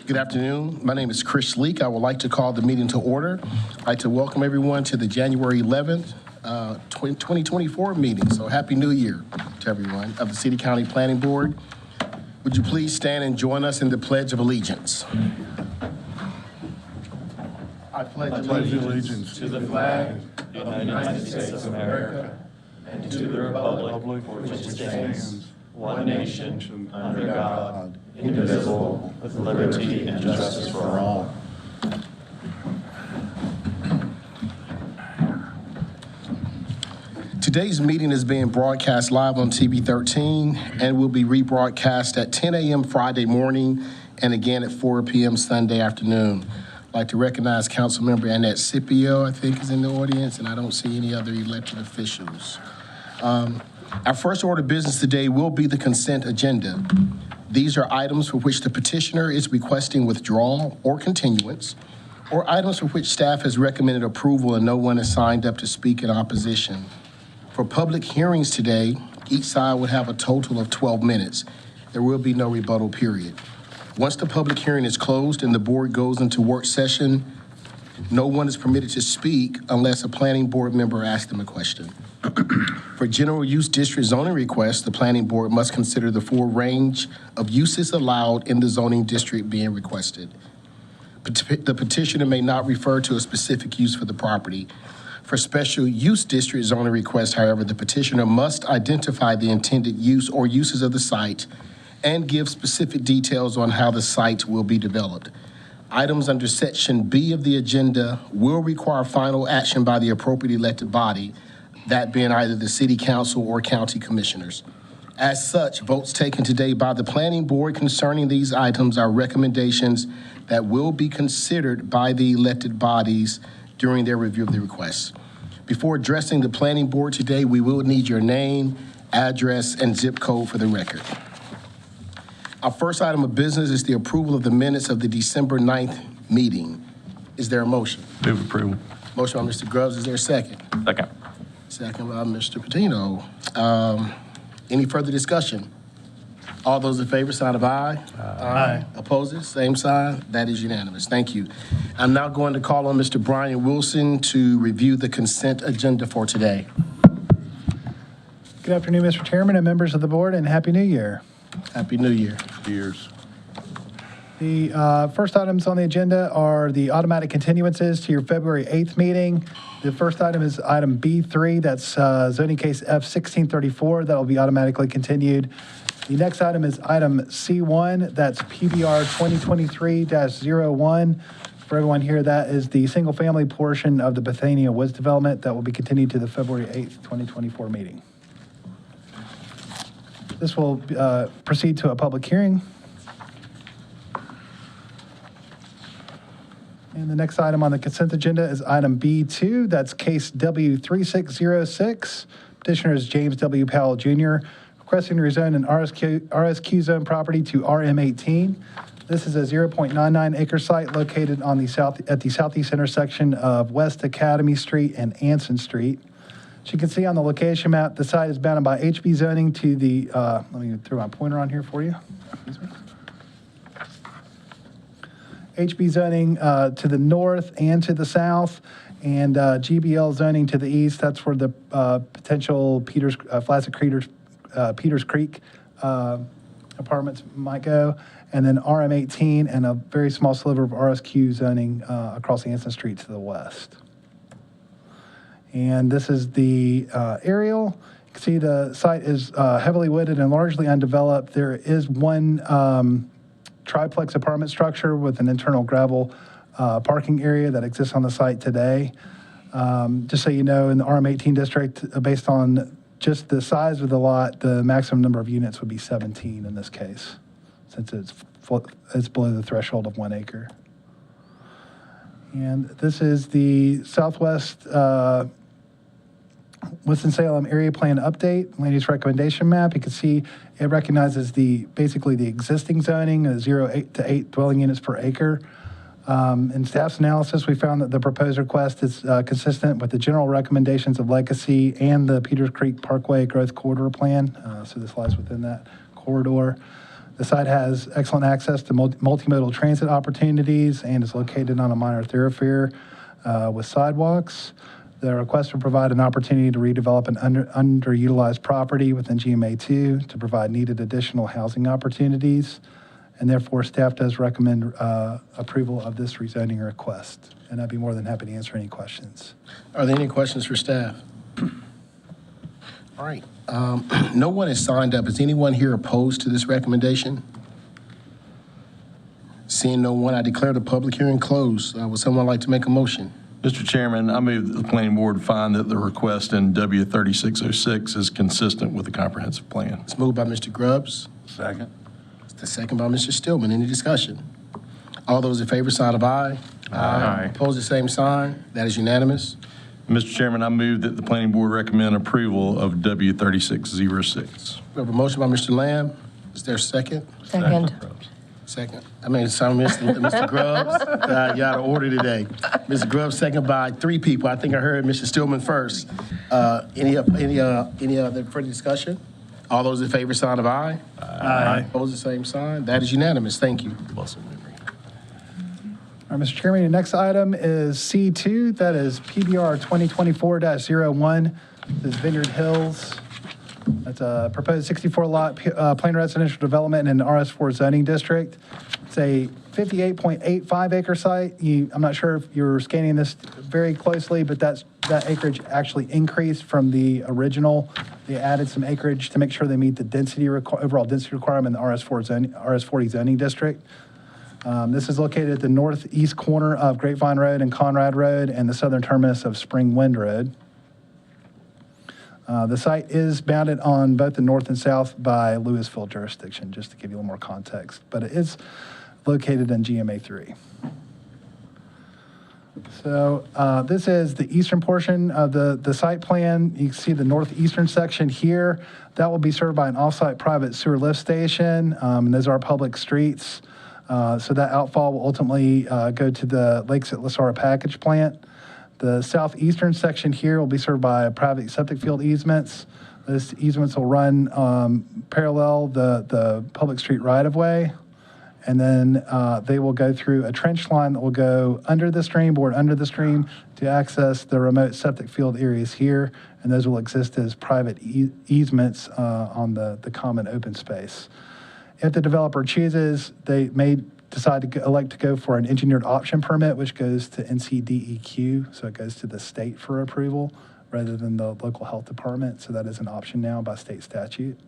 Good afternoon. My name is Chris Leak. I would like to call the meeting to order. I'd like to welcome everyone to the January 11th, 2024 meeting. So happy New Year to everyone of the City County Planning Board. Would you please stand and join us in the Pledge of Allegiance? I pledge allegiance to the flag of the United States of America and to the republic for which it stands, one nation, under God, indivisible, with liberty and justice for all. Today's meeting is being broadcast live on TV 13 and will be rebroadcast at 10 a.m. Friday morning and again at 4 p.m. Sunday afternoon. I'd like to recognize Councilmember Annette Scipio, I think, is in the audience, and I don't see any other elected officials. Our first order of business today will be the consent agenda. These are items for which the petitioner is requesting withdrawal or continuance, or items for which staff has recommended approval and no one has signed up to speak in opposition. For public hearings today, each side would have a total of 12 minutes. There will be no rebuttal period. Once the public hearing is closed and the board goes into work session, no one is permitted to speak unless a planning board member asks them a question. For general use district zoning requests, the planning board must consider the full range of uses allowed in the zoning district being requested. The petitioner may not refer to a specific use for the property. For special use district zoning requests, however, the petitioner must identify the intended use or uses of the site and give specific details on how the site will be developed. Items under Section B of the agenda will require final action by the appropriate elected body, that being either the city council or county commissioners. As such, votes taken today by the planning board concerning these items are recommendations that will be considered by the elected bodies during their review of the requests. Before addressing the planning board today, we will need your name, address, and zip code for the record. Our first item of business is the approval of the minutes of the December 9th meeting. Is there a motion? Move approval. Motion by Mr. Grubbs. Is there a second? Second. Second by Mr. Patino. Any further discussion? All those in favor, sign of aye. Aye. Opposes, same sign. That is unanimous. Thank you. I'm now going to call on Mr. Brian Wilson to review the consent agenda for today. Good afternoon, Mr. Chairman and members of the board, and Happy New Year. Happy New Year. Cheers. The first items on the agenda are the automatic continuances to your February 8th meeting. The first item is item B3, that's zoning case F1634, that will be automatically continued. The next item is item C1, that's PBR 2023-01. For everyone here, that is the single-family portion of the Bethania Woods development that will be continued to the February 8th, 2024 meeting. This will proceed to a public hearing. And the next item on the consent agenda is item B2, that's case W3606. Petitioner is James W. Powell Jr., requesting to rezone an RSQ zone property to RM18. This is a 0.99 acre site located on the at the southeast intersection of West Academy Street and Anson Street. As you can see on the location map, the site is bounded by HB zoning to the, let me throw my pointer on here for you. HB zoning to the north and to the south, and GBL zoning to the east. That's where the potential Flaccid Peters Creek apartments might go. And then RM18 and a very small sliver of RSQ zoning across Anson Street to the west. And this is the aerial. You can see the site is heavily wooded and largely undeveloped. There is one triplex apartment structure with an internal gravel parking area that exists on the site today. Just so you know, in the RM18 district, based on just the size of the lot, the maximum number of units would be 17 in this case, since it's below the threshold of 1 acre. And this is the Southwest Winston-Salem area plan update, land use recommendation map. You can see it recognizes basically the existing zoning, 0 to 8 dwelling units per acre. In staff's analysis, we found that the proposed request is consistent with the general recommendations of Legacy and the Peters Creek Parkway Growth Corridor Plan. So this lies within that corridor. The site has excellent access to multimodal transit opportunities and is located on a minor thoroughfare with sidewalks. The request would provide an opportunity to redevelop an underutilized property within GMA2 to provide needed additional housing opportunities. And therefore, staff does recommend approval of this rezoning request. And I'd be more than happy to answer any questions. Are there any questions for staff? All right. No one has signed up. Is anyone here opposed to this recommendation? Seeing no one, I declare the public hearing closed. Would someone like to make a motion? Mr. Chairman, I move that the planning board find that the request in W3606 is consistent with the comprehensive plan. It's moved by Mr. Grubbs. Second. It's the second by Mr. Stillman. Any discussion? All those in favor, sign of aye. Aye. Opposed, the same sign. That is unanimous. Mr. Chairman, I move that the planning board recommend approval of W3606. We have a motion by Mr. Lamb. Is there a second? Second. Second. I mean, sorry, Mr. Grubbs. You're out of order today. Mr. Grubbs, second by 3 people. I think I heard Mr. Stillman first. Any other further discussion? All those in favor, sign of aye. Aye. Opposed, the same sign. That is unanimous. Thank you. Muscle memory. All right, Mr. Chairman, the next item is C2. That is PBR 2024-01. This is Vineyard Hills. That's a proposed 64-lot planned residential development in an RS4 zoning district. It's a 58.85 acre site. I'm not sure if you're scanning this very closely, but that acreage actually increased from the original. They added some acreage to make sure they meet the overall density requirement in the RS40 zoning district. This is located at the northeast corner of Grapevine Road and Conrad Road and the southern terminus of Spring Wind Road. The site is bounded on both the north and south by Louisville jurisdiction, just to give you a little more context, but it is located in GMA3. So this is the eastern portion of the site plan. You can see the northeastern section here. That will be served by an off-site private sewer lift station, and those are public streets. So that outfall will ultimately go to the Lakes at Lasara package plant. The southeastern section here will be served by private septic field easements. Those easements will run parallel the public street right-of-way, and then they will go through a trench line that will go under the stream, bored under the stream, to access the remote septic field areas here, and those will exist as private easements on the common open space. If the developer chooses, they may decide to elect to go for an engineered option permit, which goes to NCDEQ, so it goes to the state for approval rather than the local health department. So that is an option now by state statute.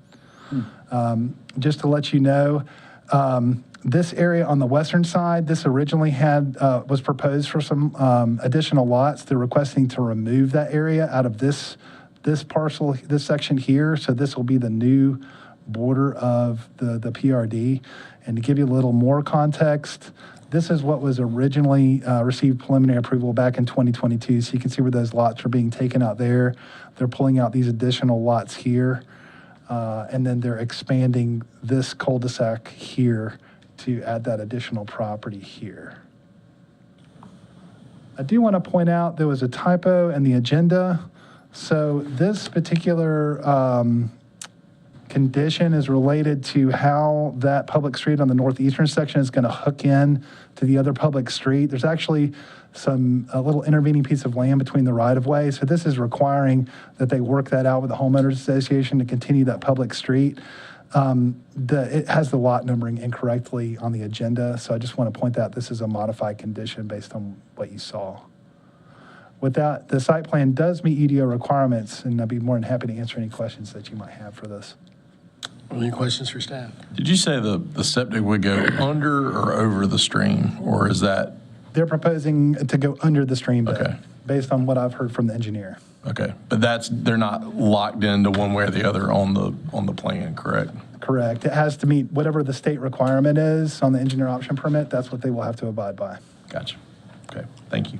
Just to let you know, this area on the western side, this originally was proposed for some additional lots. They're requesting to remove that area out of this parcel, this section here. So this will be the new border of the PRD. And to give you a little more context, this is what was originally received preliminary approval back in 2022. So you can see where those lots are being taken out there. They're pulling out these additional lots here. And then they're expanding this cul-de-sac here to add that additional property here. I do want to point out there was a typo in the agenda. So this particular condition is related to how that public street on the northeastern section is going to hook in to the other public street. There's actually a little intervening piece of land between the right-of-way. So this is requiring that they work that out with the homeowners association to continue that public street. It has the lot numbering incorrectly on the agenda. So I just want to point out this is a modified condition based on what you saw. With that, the site plan does meet UDO requirements, and I'd be more than happy to answer any questions that you might have for this. Any questions for staff? Did you say the septic would go under or over the stream, or is that? They're proposing to go under the stream bed, Okay. based on what I've heard from the engineer. Okay, but they're not locked into one way or the other on the plan, correct? Correct. It has to meet whatever the state requirement is on the engineer option permit. That's what they will have to abide by. Gotcha. Okay, thank you.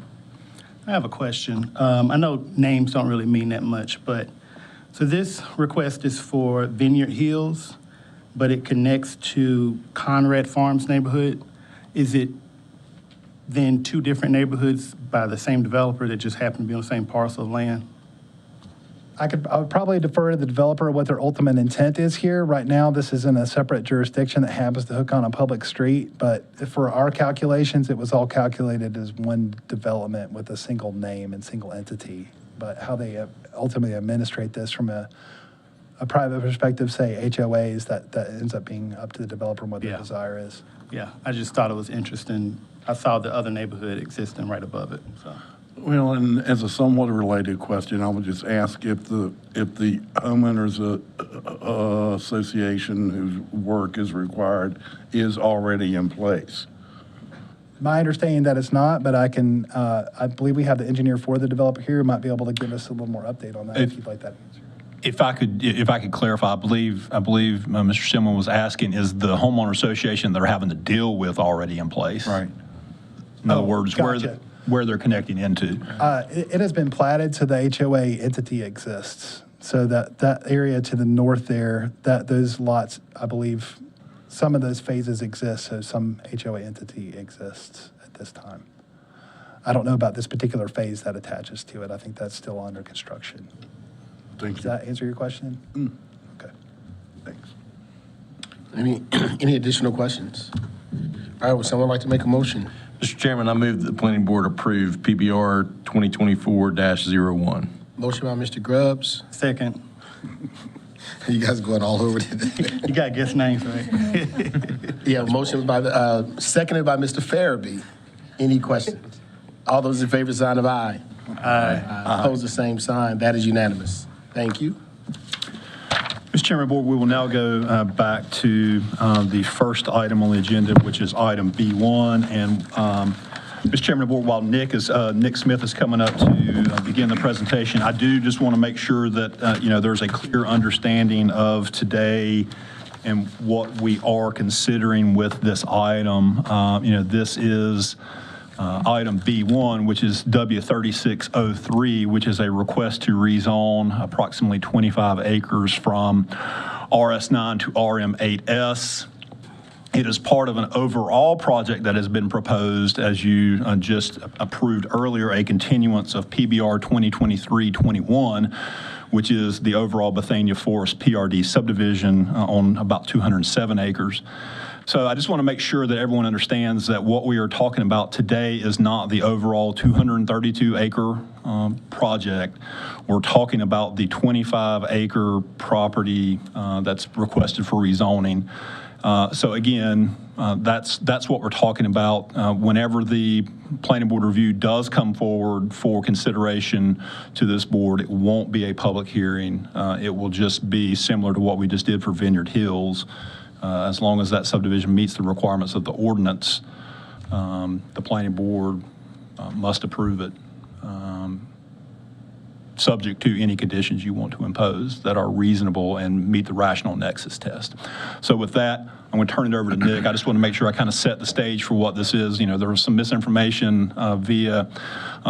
I have a question. I know names don't really mean that much, but so this request is for Vineyard Hills, but it connects to Conrad Farms neighborhood. Is it then two different neighborhoods by the same developer that just happen to be on the same parcel of land? I would probably defer to the developer what their ultimate intent is here. Right now, this is in a separate jurisdiction that happens to hook on a public street, but for our calculations, it was all calculated as one development with a single name and single entity. But how they ultimately administrate this from a private perspective, say HOAs, that ends up being up to the developer and what their Yeah. desire is. Yeah, I just thought it was interesting. I saw the other neighborhood existing right above it, so. Well, and as a somewhat related question, I would just ask if the homeowners association whose work is required is already in place. My understanding that it's not, but I believe we have the engineer for the developer here who might be able to give us a little more update on that if you'd like that answer. If I could clarify, I believe Mr. Simon was asking, is the homeowner association they're having to deal with already in place? Right. In other Oh, words, gotcha. where they're connecting into. It has been platted, so the HOA entity exists. So that area to the north there, those lots, I believe, some of those phases exist, so some HOA entity exists at this time. I don't know about this particular phase that attaches to it. I think that's still under construction. Thank Does you. that answer your question? Okay. Thanks. Any additional questions? All right, would someone like to make a motion? Mr. Chairman, I move that the planning board approve PBR 2024-01. Motion by Mr. Grubbs. Second, You guys going all over today. you got to guess names, right? Yeah, motion by seconded by Mr. Farabee. Any questions? All those in favor, sign of aye. Aye. Opposed, the same sign. That is unanimous. Thank you. Mr. Chairman, Board, we will now go back to the first item on the agenda, which is item B1. And Mr. Chairman, Board, while Nick Smith is coming up to begin the presentation, I do just want to make sure that there's a clear understanding of today and what we are considering with this item. This is item B1, which is W3603, which is a request to rezone approximately 25 acres from RS9 to RM8S. It is part of an overall project that has been proposed, as you just approved earlier, a continuance of PBR 2023-21, which is the overall Bethania Forest PRD subdivision on about 207 acres. So I just want to make sure that everyone understands that what we are talking about today is not the overall 232-acre project. We're talking about the 25-acre property that's requested for rezoning. So again, that's what we're talking about. Whenever the planning board review does come forward for consideration to this board, it won't be a public hearing. It will just be similar to what we just did for Vineyard Hills. As long as that subdivision meets the requirements of the ordinance, the planning board must approve it, subject to any conditions you want to impose that are reasonable and meet the rational nexus test. So with that, I'm going to turn it over to Nick. I just want to make sure I kind of set the stage for what this is. There was some misinformation via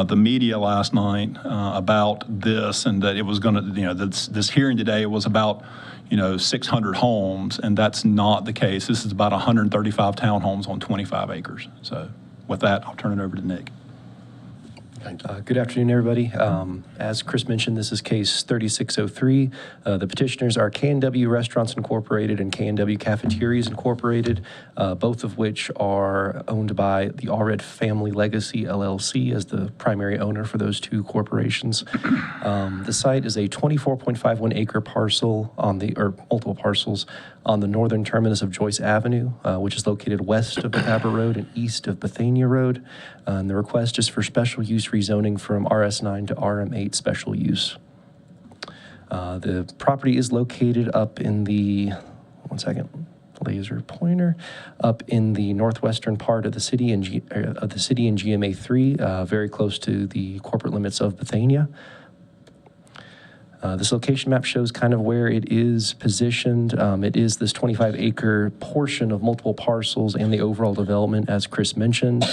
the media last night about this, and that it was going to, this hearing today was about 600 homes, and that's not the case. This is about 135 townhomes on 25 acres. So with that, I'll turn it over to Nick. Good afternoon, everybody. As Chris mentioned, this is case 3603. The petitioners are K&W Restaurants Incorporated and K&W Cafeterias Incorporated, both of which are owned by the Allred Family Legacy LLC as the primary owner for those two corporations. The site is a 24.51 acre parcel or multiple parcels on the northern terminus of Joyce Avenue, which is located west of Macabre Road and east of Bethania Road. And the request is for special use rezoning from RS9 to RM8 special use. The property is located up in the, laser pointer, up in the northwestern part of the city in GMA3, very close to the corporate limits of Bethania. This location map shows kind of where it is positioned. It is this 25-acre portion of multiple parcels and the overall development, as Chris mentioned.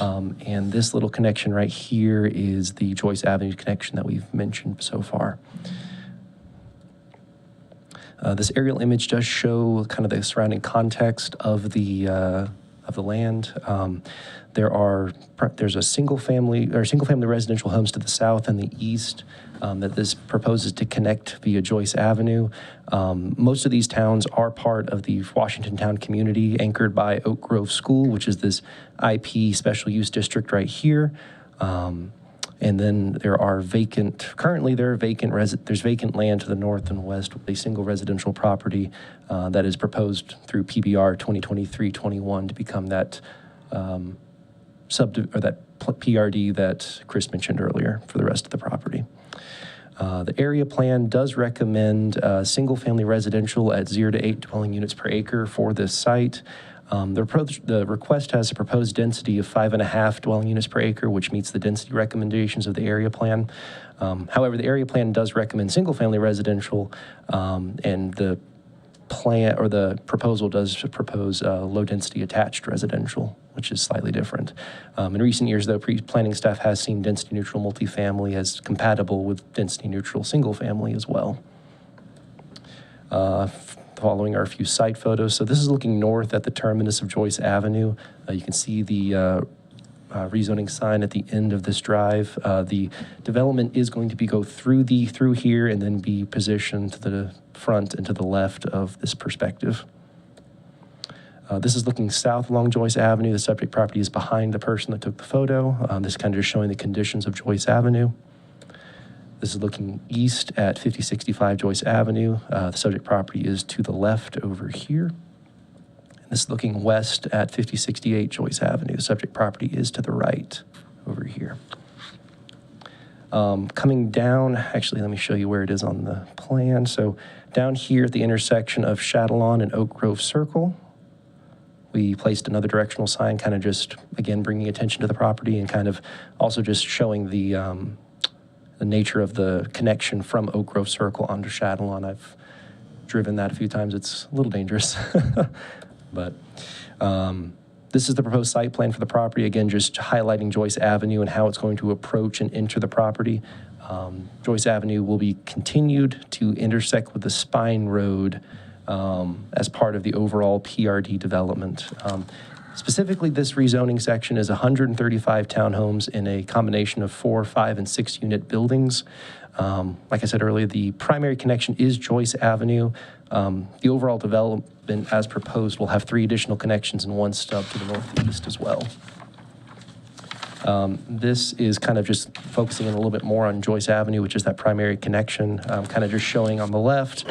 And this little connection right here is the Joyce Avenue connection that we've mentioned so far. This aerial image does show kind of the surrounding context of the land. There's a single family residential homes to the south and the east. that this proposes to connect via Joyce Avenue. Most of these towns are part of the Washington Town community anchored by Oak Grove School, which is this IP special use district right here. And then there's vacant land to the north and west with a single residential property that is proposed through PBR 2023-21 to become that PRD that Chris mentioned earlier for the rest of the property. The area plan does recommend single-family residential at 0 to 8 dwelling units per acre for this site. The request has a proposed density of 5.5 dwelling units per acre, which meets the density recommendations of the area plan. However, the area plan does recommend single-family residential, and the plan or the proposal does propose low-density attached residential, which is slightly different. In recent years, though, planning staff has seen density-neutral multifamily as compatible with density-neutral single-family as well. Following are a few site photos. So this is looking north at the terminus of Joyce Avenue. You can see the rezoning sign at the end of this drive. The development is going to go through here and then be positioned to the front and to the left of this perspective. This is looking south along Joyce Avenue. The subject property is behind the person that took the photo. This is kind of just showing the conditions of Joyce Avenue. This is looking east at 5065 Joyce Avenue. The subject property is to the left over here. And this is looking west at 5068 Joyce Avenue. The subject property is to the right over here. Coming down, actually, let me show you where it is on the plan. So down here at the intersection of Chatillon and Oak Grove Circle, we placed another directional sign, kind of just, again, bringing attention to the property and kind of also just showing the nature of the connection from Oak Grove Circle onto Chatillon. I've driven that a few times. It's a little dangerous. But this is the proposed site plan for the property. Again, just highlighting Joyce Avenue and how it's going to approach and enter the property. Joyce Avenue will be continued to intersect with the Spine Road as part of the overall PRD development. Specifically, this rezoning section is 135 townhomes in a combination of 4, 5, and 6 unit buildings. Like I said earlier, the primary connection is Joyce Avenue. The overall development as proposed will have 3 additional connections and 1 stub to the northeast as well. This is kind of just focusing in a little bit more on Joyce Avenue, which is that primary connection, kind of just showing on the left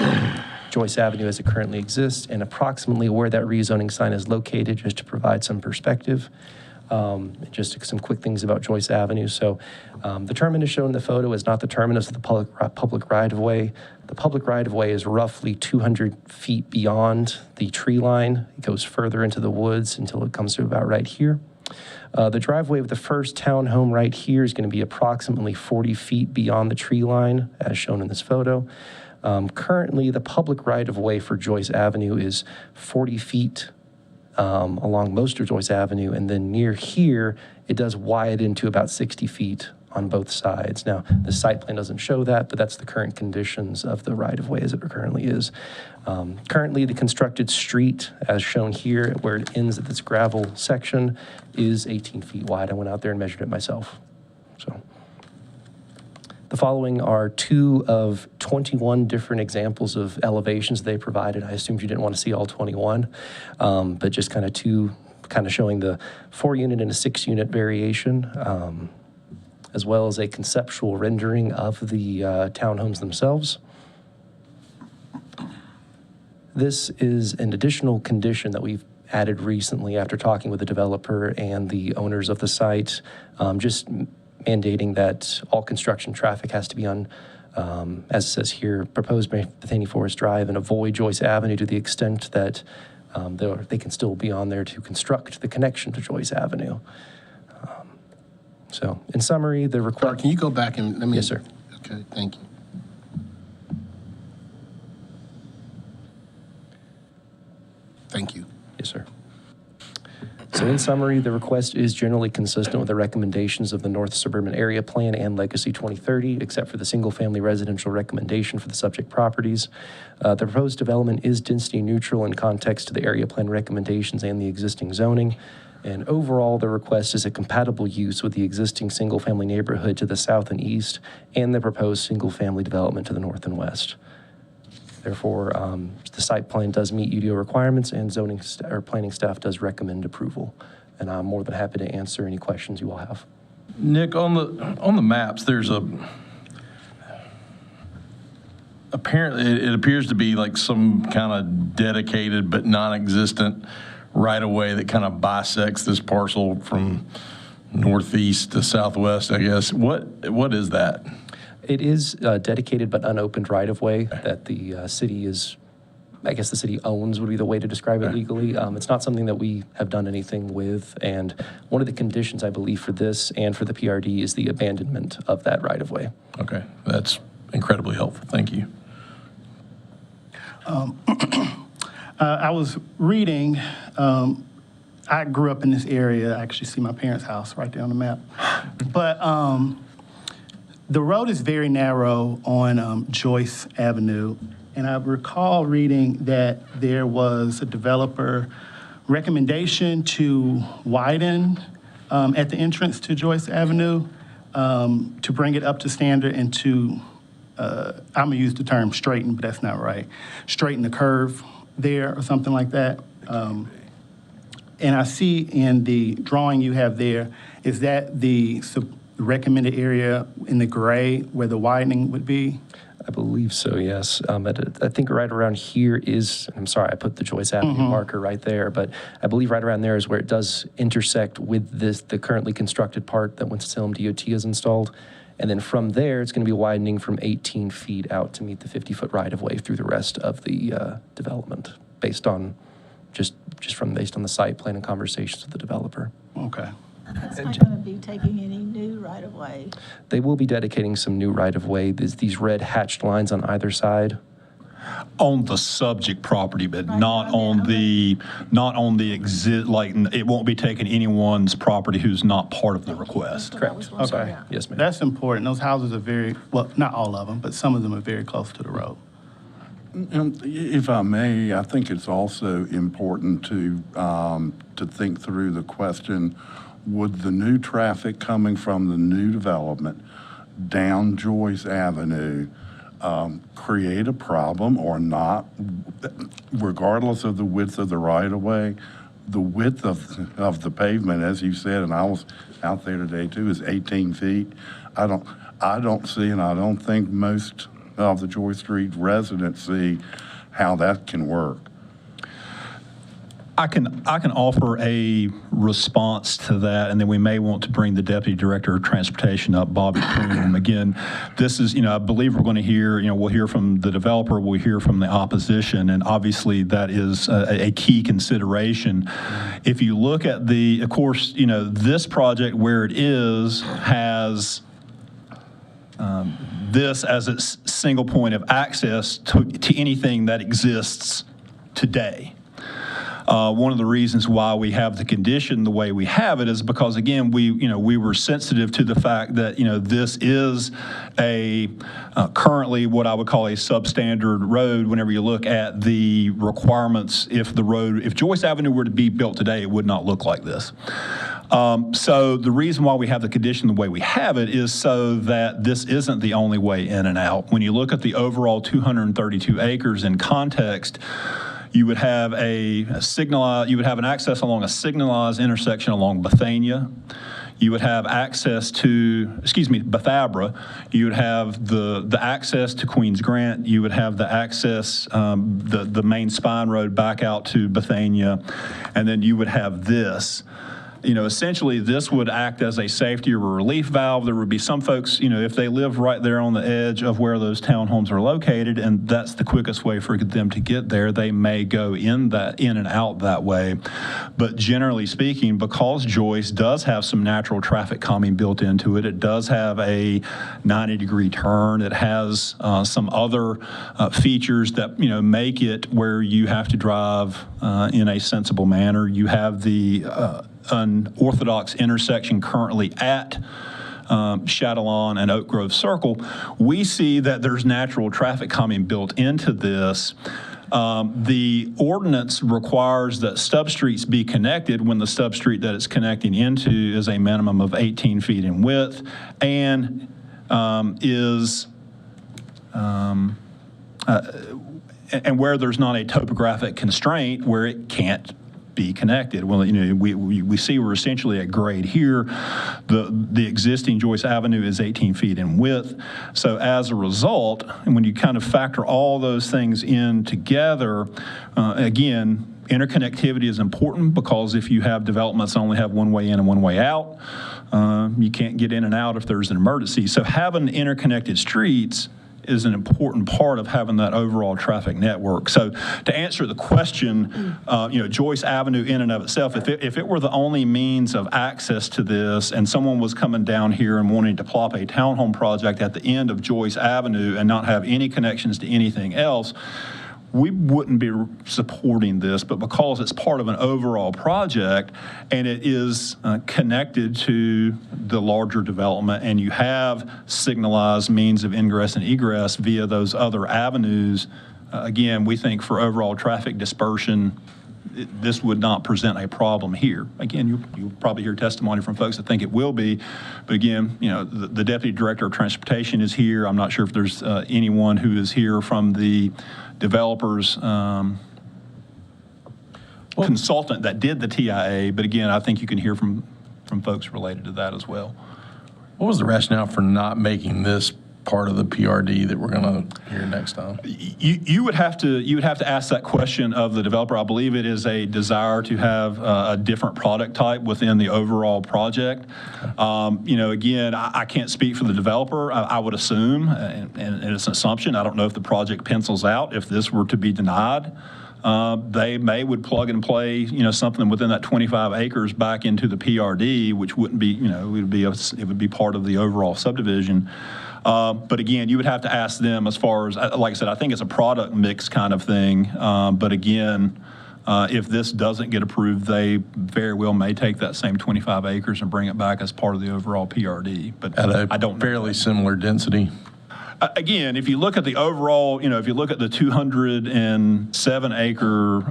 Joyce Avenue as it currently exists and approximately where that rezoning sign is located, just to provide some perspective. Just some quick things about Joyce Avenue. So the terminus shown in the photo is not the terminus of the public right-of-way. The public right-of-way is roughly 200 feet beyond the tree line. It goes further into the woods until it comes to about right here. The driveway of the first townhome right here is going to be approximately 40 feet beyond the tree line, as shown in this photo. Currently, the public right-of-way for Joyce Avenue is 40 feet along most of Joyce Avenue, and then near here, it does widen to about 60 feet on both sides. Now, the site plan doesn't show that, but that's the current conditions of the right-of-way as it currently is. Currently, the constructed street, as shown here, where it ends at this gravel section, is 18 feet wide. I went out there and measured it myself. So, the following are 2 of 21 different examples of elevations they provided. I assumed you didn't want to see all 21, but just kind of 2, kind of showing the 4-unit and a 6-unit variation, as well as a conceptual rendering of the townhomes themselves. This is an additional condition that we've added recently after talking with the developer and the owners of the site, just mandating that all construction traffic has to be on, as it says here, proposed Bethany Forest Drive and avoid Joyce Avenue to the extent that they can still be on there to construct the connection to Joyce Avenue. So, in summary, the request... Can you go back and let me... Yes, sir. Okay, thank you. Thank you. Yes, sir. So in summary, the request is generally consistent with the recommendations of the North Suburban Area Plan and Legacy 2030, except for the single-family residential recommendation for the subject properties. The proposed development is density neutral in context to the area plan recommendations and the existing zoning. And overall, the request is a compatible use with the existing single-family neighborhood to the south and east and the proposed single-family development to the north and west. Therefore, the site plan does meet UDO requirements, and planning staff does recommend approval. And I'm more than happy to answer any questions you all have. Nick, on the maps, there's apparently it appears to be like some kind of dedicated but non-existent right-of-way that kind of bisects this parcel from northeast to southwest, I guess. What is that? It is dedicated but unopened right-of-way that the city the city owns would be the way to describe it legally. It's not something that we have done anything with, and one of the conditions, I believe, for this and for the PRD is the abandonment of that right-of-way. Okay, that's incredibly helpful. Thank you. I was reading, I grew up in this area. I actually see my parents' house right there on the map. But the road is very narrow on Joyce Avenue. And I recall reading that there was a developer recommendation to widen at the entrance to Joyce Avenue to bring it up to standard and to, I'm gonna use the term straighten, but that's not right, straighten the curve there or something like that. And I see in the drawing you have there, is that the recommended area in the gray where the widening would be? I believe so, yes. I think right around here is, I'm sorry, I put the Joyce Avenue marker right there, but I believe right around there is where it does intersect with the currently constructed part that Winston-Salem DOT has installed. And then from there, it's going to be widening from 18 feet out to meet the 50-foot right-of-way through the rest of the development, based on based on the site plan and conversations with the developer. Okay. That's not going to be taking any new right-of-way. They will be dedicating some new right-of-way. There's these red hatched lines on either side. On the subject property, but Right, not I mean, on the exit, like, it won't be taking anyone's property who's not part of the request. That's what I was wondering Okay. about. Yes, ma'am. That's important. Those houses are very, well, not all of them, but some of them are very close to the road. And if I may, I think it's also important to think through the question, would the new traffic coming from the new development down Joyce Avenue create a problem or not, regardless of the width of the right-of-way? The width of the pavement, as you said, and I was out there today too, is 18 feet. I don't see, and I don't think most of the Joyce Street residents see how that can work. I can offer a response to that, and then we may want to bring the Deputy Director of Transportation up, Bobby Kroom. Again, this is, I believe we're going to hear, we'll hear from the developer, we'll hear from the opposition, and obviously that is a key consideration. If you look at of course, this project where it is has this as its single point of access to anything that exists today. One of the reasons why we have the condition the way we have it is because, again, we were sensitive to the fact that, this is currently what I would call a substandard road. Whenever you look at the requirements, if Joyce Avenue were to be built today, it would not look like this. So the reason why we have the condition the way we have it is so that this isn't the only way in and out. When you look at the overall 232 acres in context, you would have an access along a signalized intersection along Bethania. You would have access to, Bethabra. You would have the access to Queens Grant. You would have the access, the main spine road back out to Bethania. And then you would have this. Essentially, this would act as a safety or a relief valve. There would be some folks, if they live right there on the edge of where those townhomes are located, and that's the quickest way for them to get there, they may go in and out that way. But generally speaking, because Joyce does have some natural traffic calming built into it, it does have a 90-degree turn. It has some other features that, make it where you have to drive in a sensible manner. You have the unorthodox intersection currently at Chatillon and Oak Grove Circle. We see that there's natural traffic calming built into this. The ordinance requires that substreets be connected when the substreet that it's connecting into is a minimum of 18 feet in width and and where there's not a topographic constraint where it can't be connected. Well, we see we're essentially at grade here. The existing Joyce Avenue is 18 feet in width. So as a result, and when you kind of factor all those things in together, again, interconnectivity is important because if you have developments that only have one way in and one way out, you can't get in and out if there's an emergency. So having interconnected streets is an important part of having that overall traffic network. So to answer the question, Joyce Avenue in and of itself, if it were the only means of access to this and someone was coming down here and wanting to plop a townhome project at the end of Joyce Avenue and not have any connections to anything else, we wouldn't be supporting this, but because it's part of an overall project and it is connected to the larger development and you have signalized means of ingress and egress via those other avenues, again, we think for overall traffic dispersion, this would not present a problem here. Again, you'll probably hear testimony from folks that think it will be, but again, the Deputy Director of Transportation is here. I'm not sure if there's anyone who is here from the developers consultant that did the TIA, but again, I think you can hear from folks related to that as well. What was the rationale for not making this part of the PRD that we're going to hear next time? You would have to ask that question of the developer. I believe it is a desire to have a different product type within the overall project. Okay. Again, I can't speak for the developer. I would assume, and it's an assumption, I don't know if the project pencils out, if this were to be denied, they would plug and play, something within that 25 acres back into the PRD, which wouldn't be, it would be part of the overall subdivision. But again, you would have to ask them as far as, like I said, I think it's a product mix kind of thing. But again, if this doesn't get approved, they very well may take that same 25 acres and bring it back as part of the overall PRD. But I don't know. Fairly similar density. Again, if you look at the overall, if you look at the 207 acre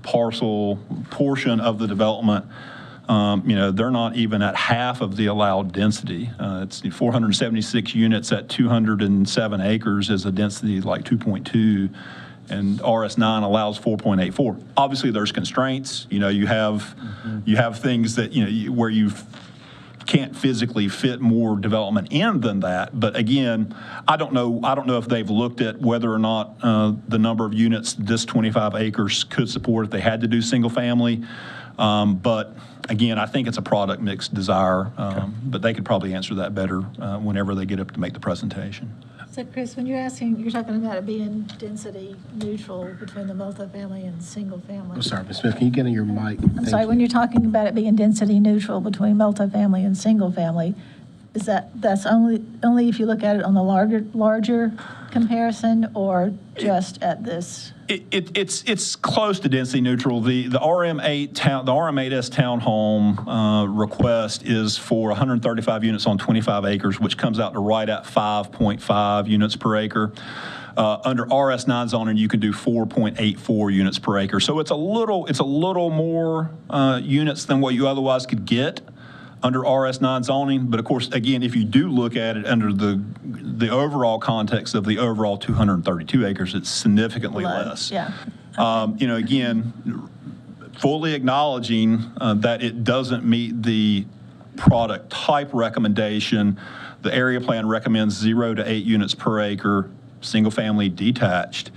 parcel portion of the development, they're not even at half of the allowed density. It's 476 units at 207 acres is a density like 2.2, and RS9 allows 4.84. Obviously, there's constraints. You have things that where you can't physically fit more development in than that. But again, I don't know if they've looked at whether or not the number of units this 25 acres could support if they had to do single family. But again, I think it's a product mix desire, but they could probably answer that better whenever they get up to make the presentation. So Chris, when you're talking about it being density neutral between the multifamily and single family. I'm sorry, Ms. Smith, can you get in your mic? I'm sorry, when you're talking about it being density neutral between multifamily and single family, is that's only if you look at it on the larger comparison or just at this? It's close to density neutral. The RM8 the RM8S townhome request is for 135 units on 25 acres, which comes out to right at 5.5 units per acre. Under RS9 zoning, you can do 4.84 units per acre. So it's a little more units than what you otherwise could get under RS9 zoning, but of course, again, if you do look at it under the overall context of the overall 232 acres, it's significantly less. Yeah. Again, fully acknowledging that it doesn't meet the product type recommendation. The area plan recommends 0 to 8 units per acre, single family detached.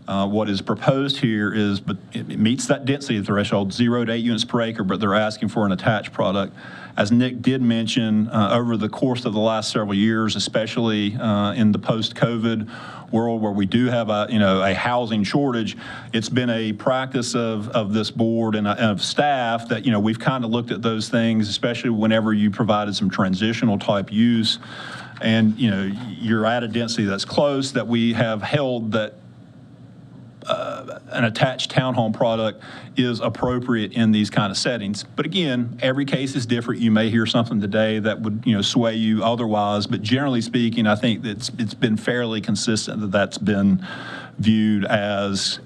What is proposed here is, but it meets that density threshold, 0 to 8 units per acre, but they're asking for an attached product. As Nick did mention, over the course of the last several years, especially in the post-COVID world where we do have a housing shortage, it's been a practice of this board and of staff that, we've kind of looked at those things, especially whenever you provided some transitional type use and, you're at a density that's close, that we have held that an attached townhome product is appropriate in these kind of settings. But again, every case is different. You may hear something today that would sway you otherwise, but generally speaking, I think it's been fairly consistent that's been viewed as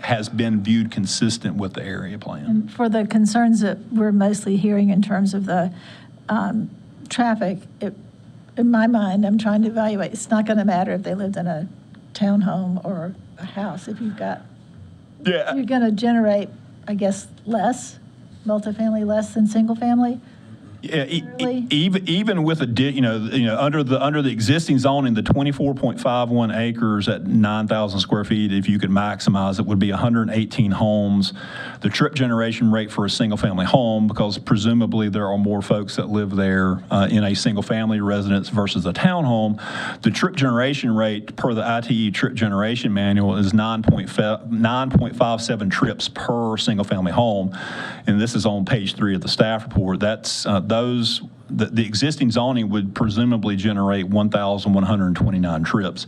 has been viewed consistent with the area plan. For the concerns that we're mostly hearing in terms of the traffic, in my mind, I'm trying to evaluate, it's not going to matter if they lived in a townhome or a house. If you've got, you're going to generate, I guess, less, multifamily less than single family. Yeah, Really? even with under the existing zoning, the 24.51 acres at 9,000 square feet, if you could maximize it, would be 118 homes. The trip generation rate for a single-family home, because presumably there are more folks that live there in a single-family residence versus a townhome, the trip generation rate per the ITE trip generation manual is 9.57 trips per single-family home, and this is on page 3 of the staff report. That's the existing zoning would presumably generate 1,129 trips.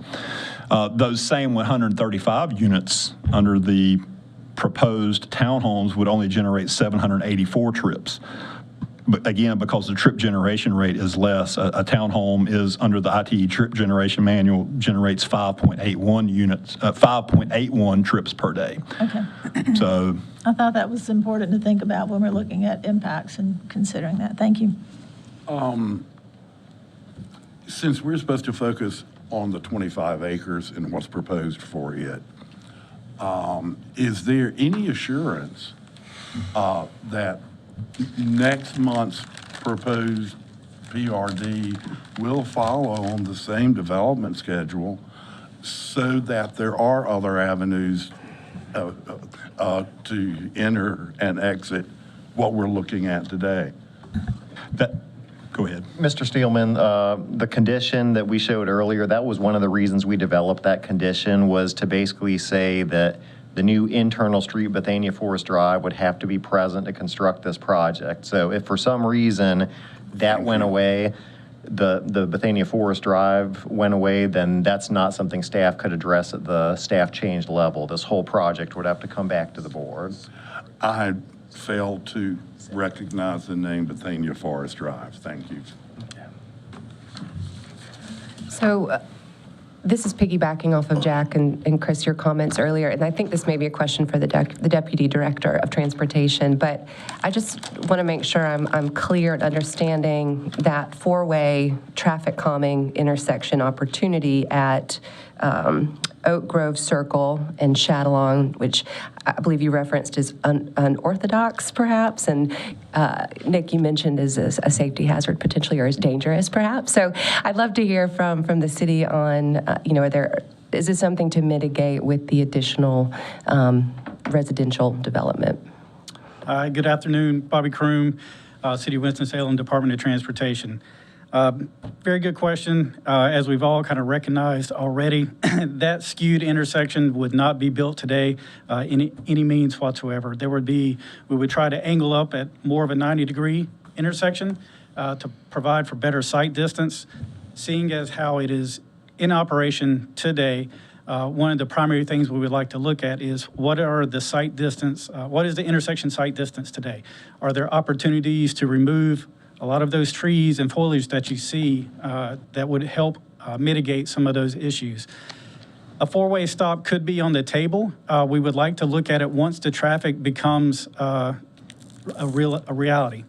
Those same 135 units under the proposed townhomes would only generate 784 trips. But again, because the trip generation rate is less, a townhome is under the ITE trip generation manual generates 5.81 trips per day. Okay. So I thought that was important to think about when we're looking at impacts and considering that. Thank you. Since we're supposed to focus on the 25 acres and what's proposed for it, is there any assurance that next month's proposed PRD will follow on the same development schedule so that there are other avenues to enter and exit what we're looking at today? Go ahead. Mr. Steelman, the condition that we showed earlier, that was one of the reasons we developed that condition, was to basically say that the new internal street, Bethania Forest Drive, would have to be present to construct this project. So if for some reason that went away, the Bethania Forest Drive went away, then that's not something staff could address at the staff change level. This whole project would have to come back to the board. I failed to recognize the name Bethania Forest Drive. Thank you. So this is piggybacking off of Jack and Chris, your comments earlier, and I think this may be a question for the Deputy Director of Transportation, but I just want to make sure I'm clear in understanding that four-way traffic calming intersection opportunity at Oak Grove Circle and Shadalong, which I believe you referenced as unorthodox, perhaps, and Nick, you mentioned as a safety hazard potentially, or as dangerous, perhaps. So I'd love to hear from the city on, is this something to mitigate with the additional residential development? Good afternoon, Bobby Kroom, City of Winston-Salem, Department of Transportation. Very good question. As we've all kind of recognized already, that skewed intersection would not be built today in any means whatsoever. We would try to angle up at more of a 90-degree intersection to provide for better sight distance. Seeing as how it is in operation today, one of the primary things we would like to look at is what are the sight distance, what is the intersection sight distance today? Are there opportunities to remove a lot of those trees and foliage that you see that would help mitigate some of those issues? A four-way stop could be on the table. We would like to look at it once the traffic becomes a reality.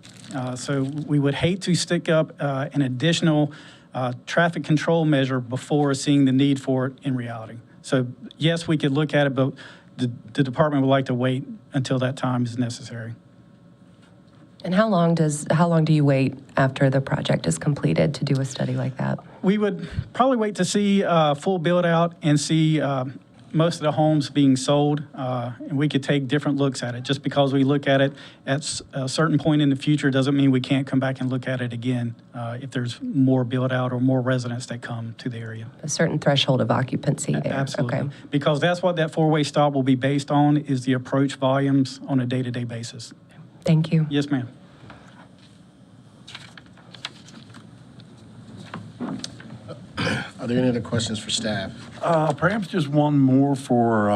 So we would hate to stick up an additional traffic control measure before seeing the need for it in reality. So yes, we could look at it, but the department would like to wait until that time is necessary. And how long do you wait after the project is completed to do a study like that? We would probably wait to see full build out and see most of the homes being sold, and we could take different looks at it. Just because we look at it at a certain point in the future doesn't mean we can't come back and look at it again if there's more build out or more residents that come to the area. A certain threshold of occupancy there. Absolutely. Okay. Because that's what that four-way stop will be based on, is the approach volumes on a day-to-day basis. Thank you. Yes, ma'am. Are there any other questions for staff? Perhaps just one more for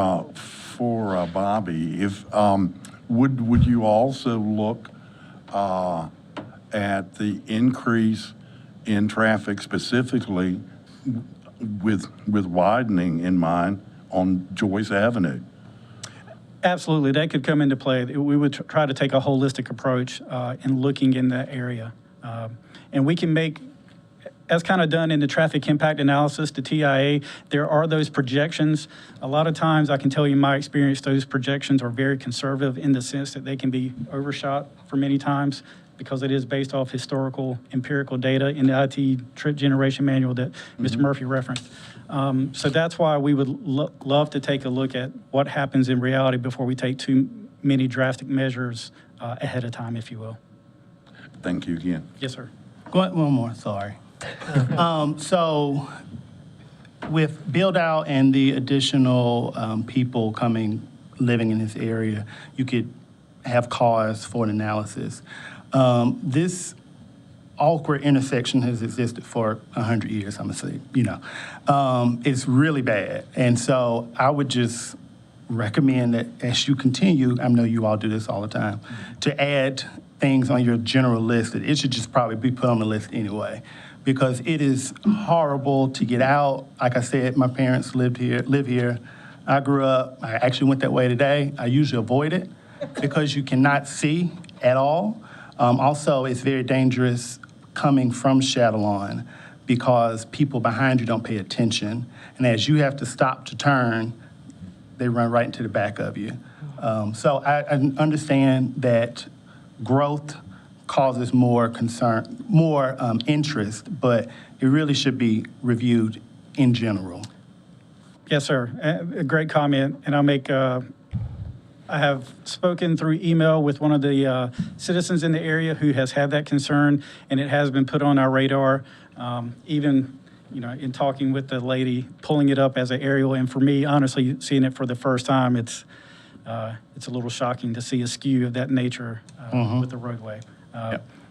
Bobby. If would you also look at the increase in traffic specifically with widening in mind on Joyce Avenue. Absolutely, that could come into play. We would try to take a holistic approach in looking in that area. And we can make, as kind of done in the traffic impact analysis, the TIA, there are those projections. A lot of times, I can tell you in my experience, those projections are very conservative in the sense that they can be overshot for many times because it is based off historical empirical data in the IT trip generation manual that Mr. Murphy referenced. So that's why we would love to take a look at what happens in reality before we take too many drastic measures ahead of time, if you will. Thank you again. Yes, sir. Go ahead, one more, sorry. So with build out and the additional people living in this area, you could have cause for an analysis. This awkward intersection has existed for 100 years, I'm gonna say, it's really bad. And so I would just recommend that as you continue, I know you all do this all the time, to add things on your general list that it should just probably be put on the list anyway, because it is horrible to get out. Like I said, my parents live here. I grew up, I actually went that way today. I usually avoid it because you cannot see at all. Also, it's very dangerous coming from Shadowlawn because people behind you don't pay attention. And as you have to stop to turn, they run right into the back of you. So I understand that growth causes more concern, more interest, but it really should be reviewed in general. Yes, sir. A great comment. And I'll make, I have spoken through email with one of the citizens in the area who has had that concern, and it has been put on our radar. Even, in talking with the lady, pulling it up as an aerial, and for me, honestly, seeing it for the first time, it's a little shocking to see a skew of that nature with the roadway.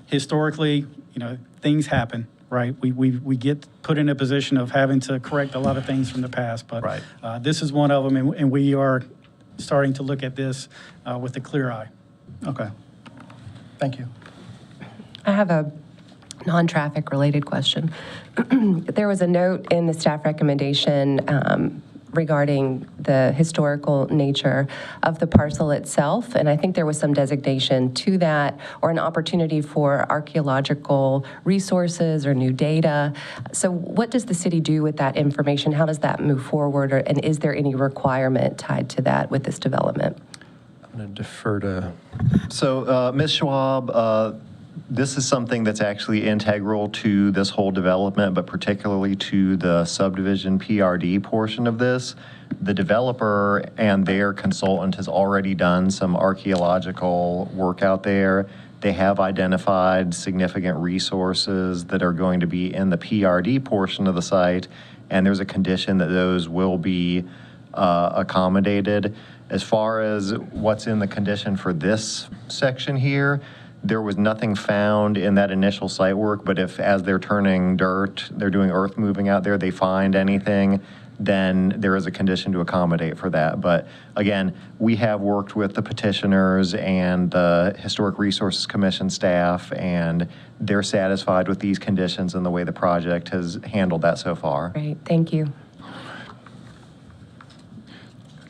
Historically, things happen, right? We get put in a position of having to correct a lot of things from the past, but this is one of them, and we are starting to look at this with a clear eye. Okay. Thank you. I have a non-traffic related question. There was a note in the staff recommendation regarding the historical nature of the parcel itself, and I think there was some designation to that or an opportunity for archaeological resources or new data. So what does the city do with that information? How does that move forward, and is there any requirement tied to that with this development? I'm going to defer to... So, Ms. Schwab, this is something that's actually integral to this whole development, but particularly to the subdivision PRD portion of this. The developer and their consultant has already done some archaeological work out there. They have identified significant resources that are going to be in the PRD portion of the site, and there's a condition that those will be accommodated. As far as what's in the condition for this section here, there was nothing found in that initial site work, but if as they're turning dirt, they're doing earth moving out there, they find anything, then there is a condition to accommodate for that. But again, we have worked with the petitioners and the Historic Resources Commission staff, and they're satisfied with these conditions and the way the project has handled that so far. Great, thank you.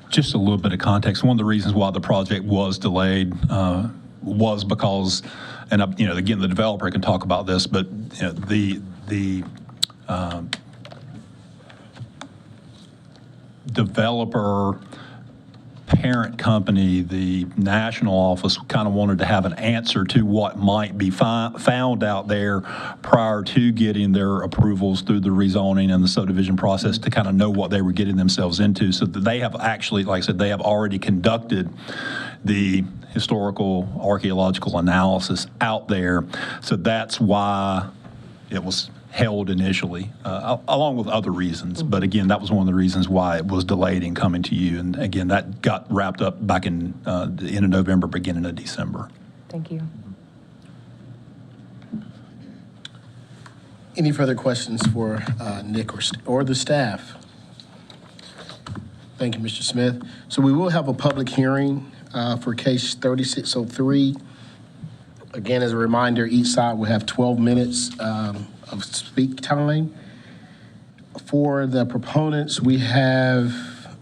Just a little bit of context. One of the reasons why the project was delayed was because, and again, the developer can talk about this, but the developer parent company, the national office, kind of wanted to have an answer to what might be found out there prior to getting their approvals through the rezoning and the subdivision process to kind of know what they were getting themselves into. So that they have actually, like I said, they have already conducted the historical archaeological analysis out there. So that's why it was held initially, along with other reasons. But again, that was one of the reasons why it was delayed in coming to you. And again, that got wrapped up back in the end of November, beginning of December. Thank you. Any further questions for Nick or the staff? Thank you, Mr. Smith. So we will have a public hearing for case 3603. Again, as a reminder, each side will have 12 minutes of speak time. For the proponents, we have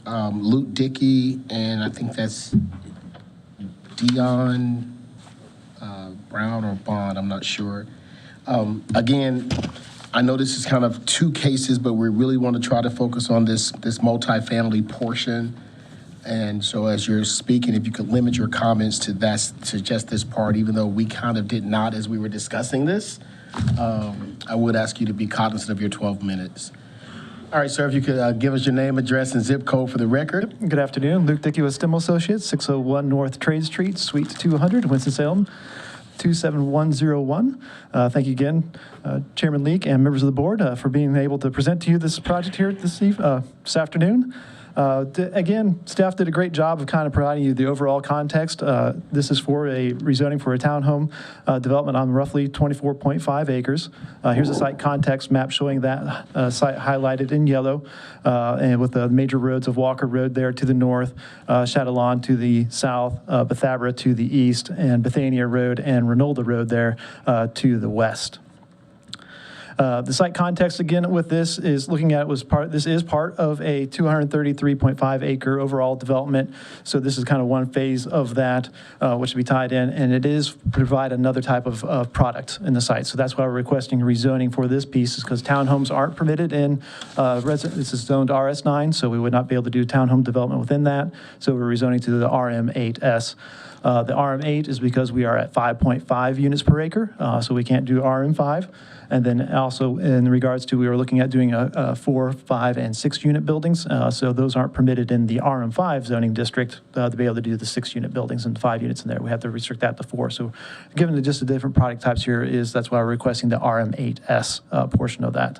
Luke Dickey, and I think that's Dion Brown or Bond, I'm not sure. Again, I know this is kind of two cases, but we really want to try to focus on this multifamily portion. And so as you're speaking, if you could limit your comments to just this part, even though we kind of did not as we were discussing this, I would ask you to be cognizant of your 12 minutes. All right, sir, if you could give us your name, address, and zip code for the record. Good afternoon. Luke Dickey with Stimmel Associates, 601 North Trade Street, Suite 200, Winston-Salem, 27101. Thank you again, Chairman Leake and members of the board for being able to present to you this project here this afternoon. Again, staff did a great job of kind of providing you the overall context. This is for a rezoning for a townhome development on roughly 24.5 acres. Here's a site context map showing that site highlighted in yellow, and with the major roads of Walker Road there to the north, Chatillon to the south, Bethabara to the east, and Bethania Road and Renolda Road there to the west. The site context again with this is looking at this is part of a 233.5 acre overall development. So this is kind of one phase of that which will be tied in, and it is provide another type of product in the site. So that's why we're requesting rezoning for this piece, is because townhomes aren't permitted in this is zoned RS9, so we would not be able to do townhome development within that. So we're rezoning to the RM8S. The RM8 is because we are at 5.5 units per acre, so we can't do RM5. And then also in regards to, we were looking at doing a 4, 5, and 6 unit buildings. So those aren't permitted in the RM5 zoning district to be able to do the 6 unit buildings and 5 units in there. We have to restrict that to 4. So given just the different product types here that's why we're requesting the RM8S portion of that.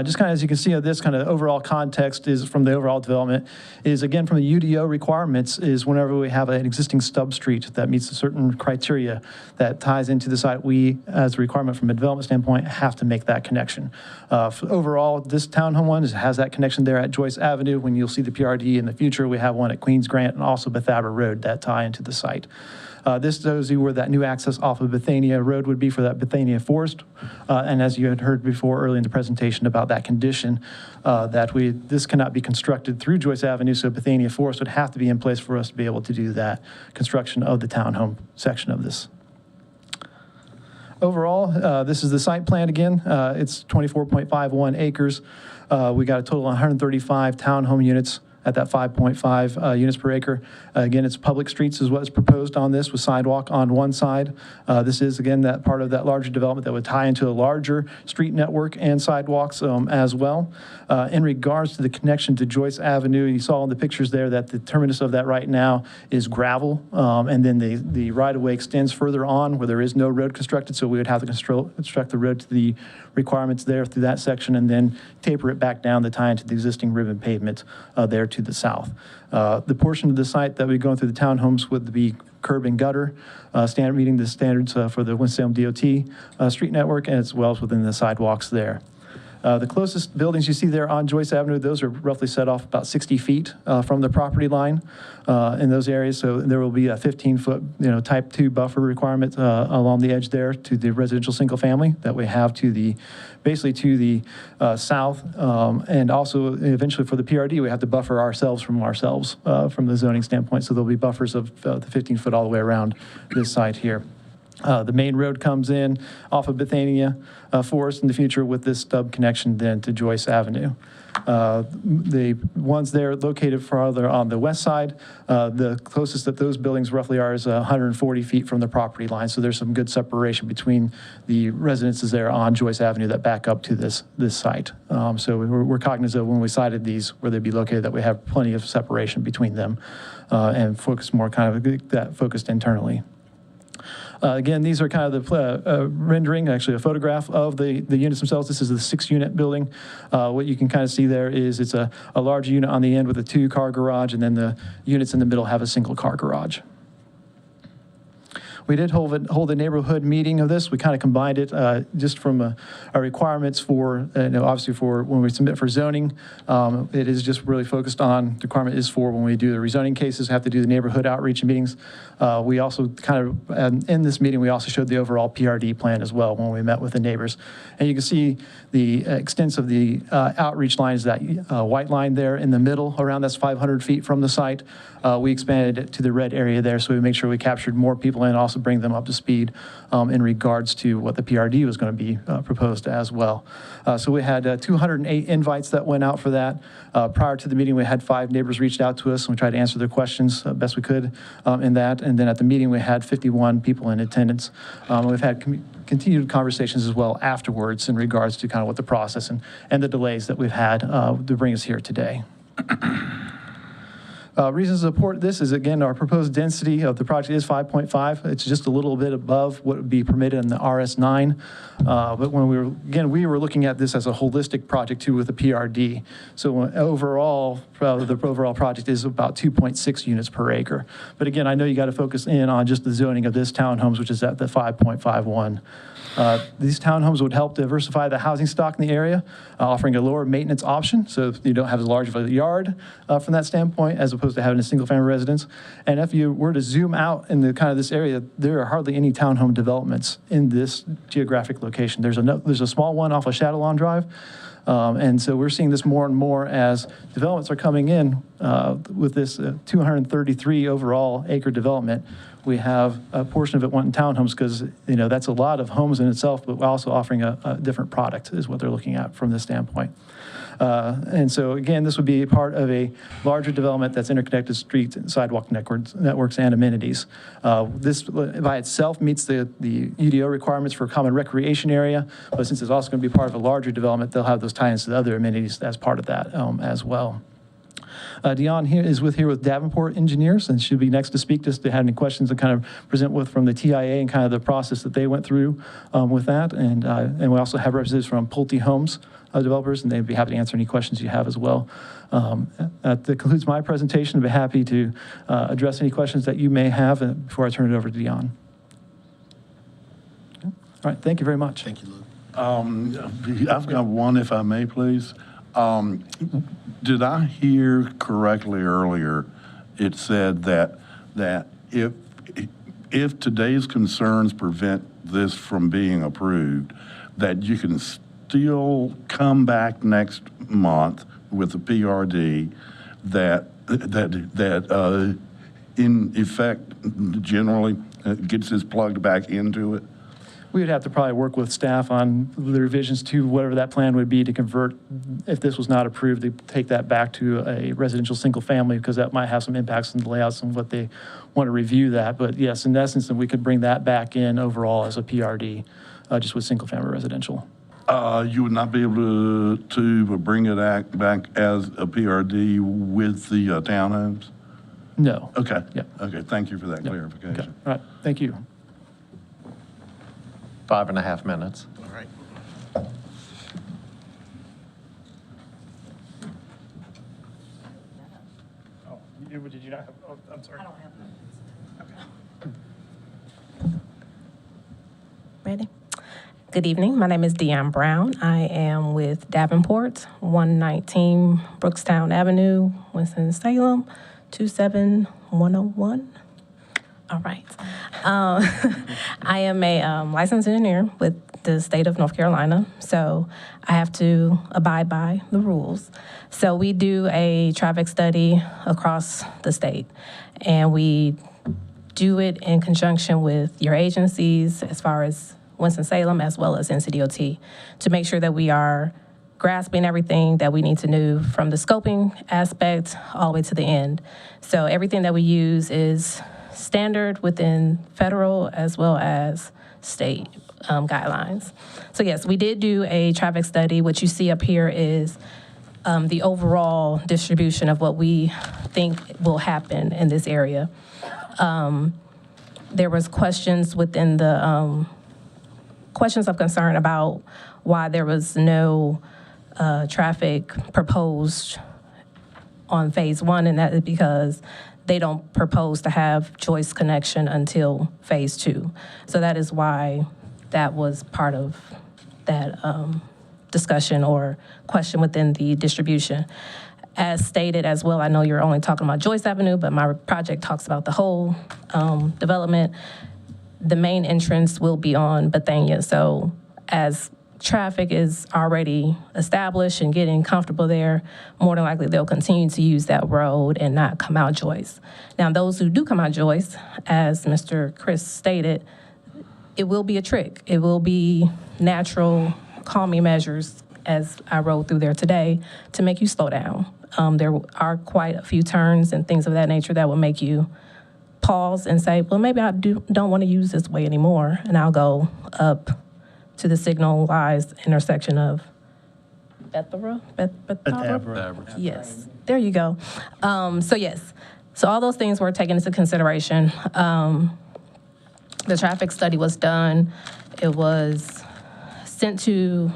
Just kind of as you can see, this kind of overall context is from the overall development is, again, from the UDO requirements is whenever we have an existing stub street that meets a certain criteria that ties into the site, we, as a requirement from a development standpoint, have to make that connection. Overall, this townhome one has that connection there at Joyce Avenue. When you'll see the PRD in the future, we have one at Queens Grant and also Bethabara Road that tie into the site. This shows you where that new access off of Bethania Road would be for that Bethania Forest. And as you had heard before early in the presentation about that condition, this cannot be constructed through Joyce Avenue, so Bethania Forest would have to be in place for us to be able to do that construction of the townhome section of this. Overall, this is the site plan again. It's 24.51 acres. We got a total of 135 townhome units at that 5.5 units per acre. Again, it's public streets is what is proposed on this with sidewalk on one side. This is, again, that part of that larger development that would tie into a larger street network and sidewalks as well. In regards to the connection to Joyce Avenue, you saw in the pictures there that the terminus of that right now is gravel, and then the right-of-way extends further on where there is no road constructed, so we would have to construct the road to the requirements there through that section and then taper it back down to tie into the existing ribbon pavement there to the south. The portion of the site that we go through the townhomes would be curb and gutter, meeting the standards for the Winston-Salem DOT street network, and as well as within the sidewalks there. The closest buildings you see there on Joyce Avenue, those are roughly set off about 60 feet from the property line in those areas. So there will be a 15-foot, type 2 buffer requirement along the edge there to the residential single family that we have basically to the south. And also eventually for the PRD, we have to buffer ourselves from the zoning standpoint. So there'll be buffers of the 15-foot all the way around this site here. The main road comes in off of Bethania Forest in the future with this stub connection then to Joyce Avenue. The ones there located farther on the west side, the closest that those buildings roughly are is 140 feet from the property line. So there's some good separation between the residences there on Joyce Avenue that back up to this site. So we're cognizant when we cited these where they'd be located that we have plenty of separation between them and focus more kind of that focused internally. Again, these are kind of the rendering, actually a photograph of the units themselves. This is the 6-unit building. What you can kind of see there is it's a large unit on the end with a 2-car garage, and then the units in the middle have a single-car garage. We did hold a neighborhood meeting of this. We kind of combined it just from our requirements for, obviously for when we submit for zoning. It is just really focused on, the requirement is for when we do the rezoning cases, have to do the neighborhood outreach meetings. We also kind of, in this meeting, we also showed the overall PRD plan as well when we met with the neighbors. And you can see the extent of the outreach line is that white line there in the middle, around that's 500 feet from the site. We expanded it to the red area there, so we make sure we captured more people and also bring them up to speed in regards to what the PRD was going to be proposed as well. So we had 208 invites that went out for that. Prior to the meeting, we had 5 neighbors reached out to us, and we tried to answer their questions best we could in that. And then at the meeting, we had 51 people in attendance. We've had continued conversations as well afterwards in regards to kind of what the process and the delays that we've had to bring us here today. Reasons to support this is, again, our proposed density of the project is 5.5. It's just a little bit above what would be permitted in the RS9. But when we were looking at this as a holistic project too with the PRD. So overall, the overall project is about 2.6 units per acre. But again, I know you got to focus in on just the zoning of this townhomes, which is at the 5.51. These townhomes would help diversify the housing stock in the area, offering a lower maintenance option, so you don't have as large of a yard from that standpoint, as opposed to having a single-family residence. And if you were to zoom out in the kind of this area, there are hardly any townhome developments in this geographic location. There's a small one off of Shadowlawn Drive. And so we're seeing this more and more as developments are coming in with this 233 overall acre development. We have a portion of it went in townhomes because, that's a lot of homes in itself, but we're also offering a different product is what they're looking at from this standpoint. And so, again, this would be part of a larger development that's interconnected streets, sidewalk networks, and amenities. This by itself meets the UDO requirements for a common recreation area, but since it's also going to be part of a larger development, they'll have those tie-ins to the other amenities as part of that as well. Dion here is here with Davenport Engineers and should be next to speak just to have any questions to kind of present with from the TIA and kind of the process that they went through with that. And we also have representatives from Pulte Homes developers, and they'd be happy to answer any questions you have as well. That concludes my presentation. I'd be happy to address any questions that you may have before I turn it over to Dion. All right, thank you very much. Thank you, Luke. I've got one, if I may, please. Did I hear correctly earlier? It said that if today's concerns prevent this from being approved, that you can still come back next month with a PRD that in effect generally gets this plugged back into it? We would have to probably work with staff on the revisions to whatever that plan would be to convert, if this was not approved, to take that back to a residential single family, because that might have some impacts on the layouts and what they want to review that. But yes, in essence, then we could bring that back in overall as a PRD, just with single family residential. You would not be able to bring it back as a PRD with the townhomes? No. Okay. Yeah. Okay, thank you for that clarification. Okay. All right, thank you. 5.5 minutes. All right. Did you not have, I'm sorry. I don't have Ready? Good evening. My name is Deanne Brown. I am with Davenport, 119 Brookstown Avenue, Winston-Salem, 27101. All right. I am a licensed engineer with the state of North Carolina, so I have to abide by the rules. So we do a traffic study across the state, and we do it in conjunction with your agencies as far as Winston-Salem as well as NCDOT to make sure that we are grasping everything that we need to know from the scoping aspect all the way to the end. So everything that we use is standard within federal as well as state guidelines. So yes, we did do a traffic study. What you see up here is the overall distribution of what we think will happen in this area. There was questions within the questions of concern about why there was no traffic proposed on phase one, and that is because they don't propose to have Joyce connection until phase 2. So that is why that was part of that discussion or question within the distribution. As stated as well, I know you're only talking about Joyce Avenue, but my project talks about the whole development. The main entrance will be on Bethania. So as traffic is already established and getting comfortable there, more than likely they'll continue to use that road and not come out Joyce. Now, those who do come out Joyce, as Mr. Chris stated, it will be a trick. It will be natural calming measures, as I rode through there today, to make you slow down. There are quite a few turns and things of that nature that will make you pause and say, well, maybe I don't want to use this way anymore, and I'll go up to the signalized intersection of Bethabara? Yes, there you go. So yes, so all those things were taken into consideration. The traffic study was done. It was sent to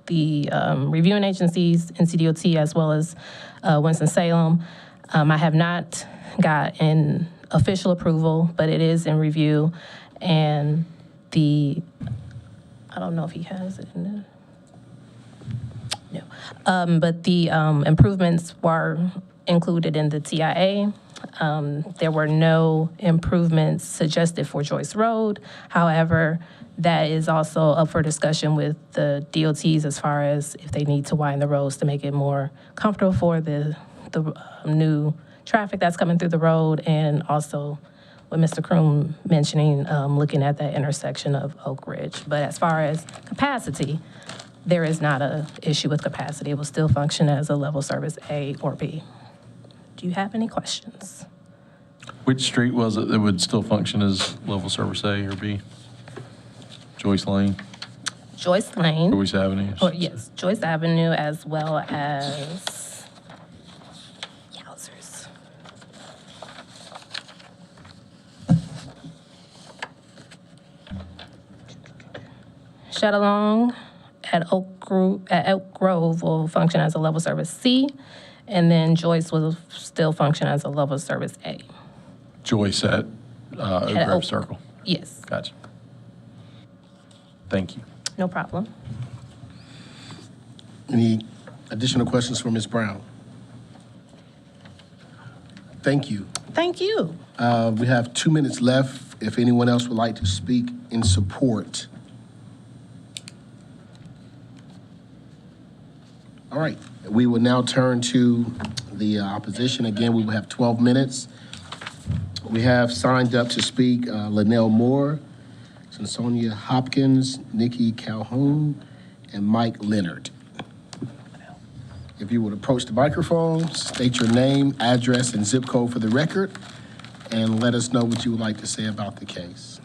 the reviewing agencies, NCDOT, as well as Winston-Salem. I have not got an official approval, but it is in review. And I don't know if he has it in there. No. But the improvements were included in the TIA. There were no improvements suggested for Joyce Road. However, that is also up for discussion with the DOTs as far as if they need to widen the roads to make it more comfortable for the new traffic that's coming through the road, and also with Mr. Kroom mentioning looking at that intersection of Oak Ridge. But as far as capacity, there is not an issue with capacity. It will still function as a level service A or B. Do you have any questions? Which street was it that would still function as level service A or B? Joyce Lane? Joyce Lane. Joyce Avenue? Or, yes, Joyce Avenue, as well as Yowzers. Shadalong at Oak Grove will function as a level service C, and then Joyce will still function as a level service A. Joyce at Oak Grove Circle? Yes. Gotcha. Thank you. No problem. Any additional questions for Ms. Brown? Thank you. Thank you. We have 2 minutes left. If anyone else would like to speak in support. All right, we will now turn to the opposition. Again, we will have 12 minutes. We have signed up to speak Linnell Moore, Sonia Hopkins, Nikki Calhoun, and Mike Leonard. If you would approach the microphone, state your name, address, and zip code for the record, and let us know what you would like to say about the case.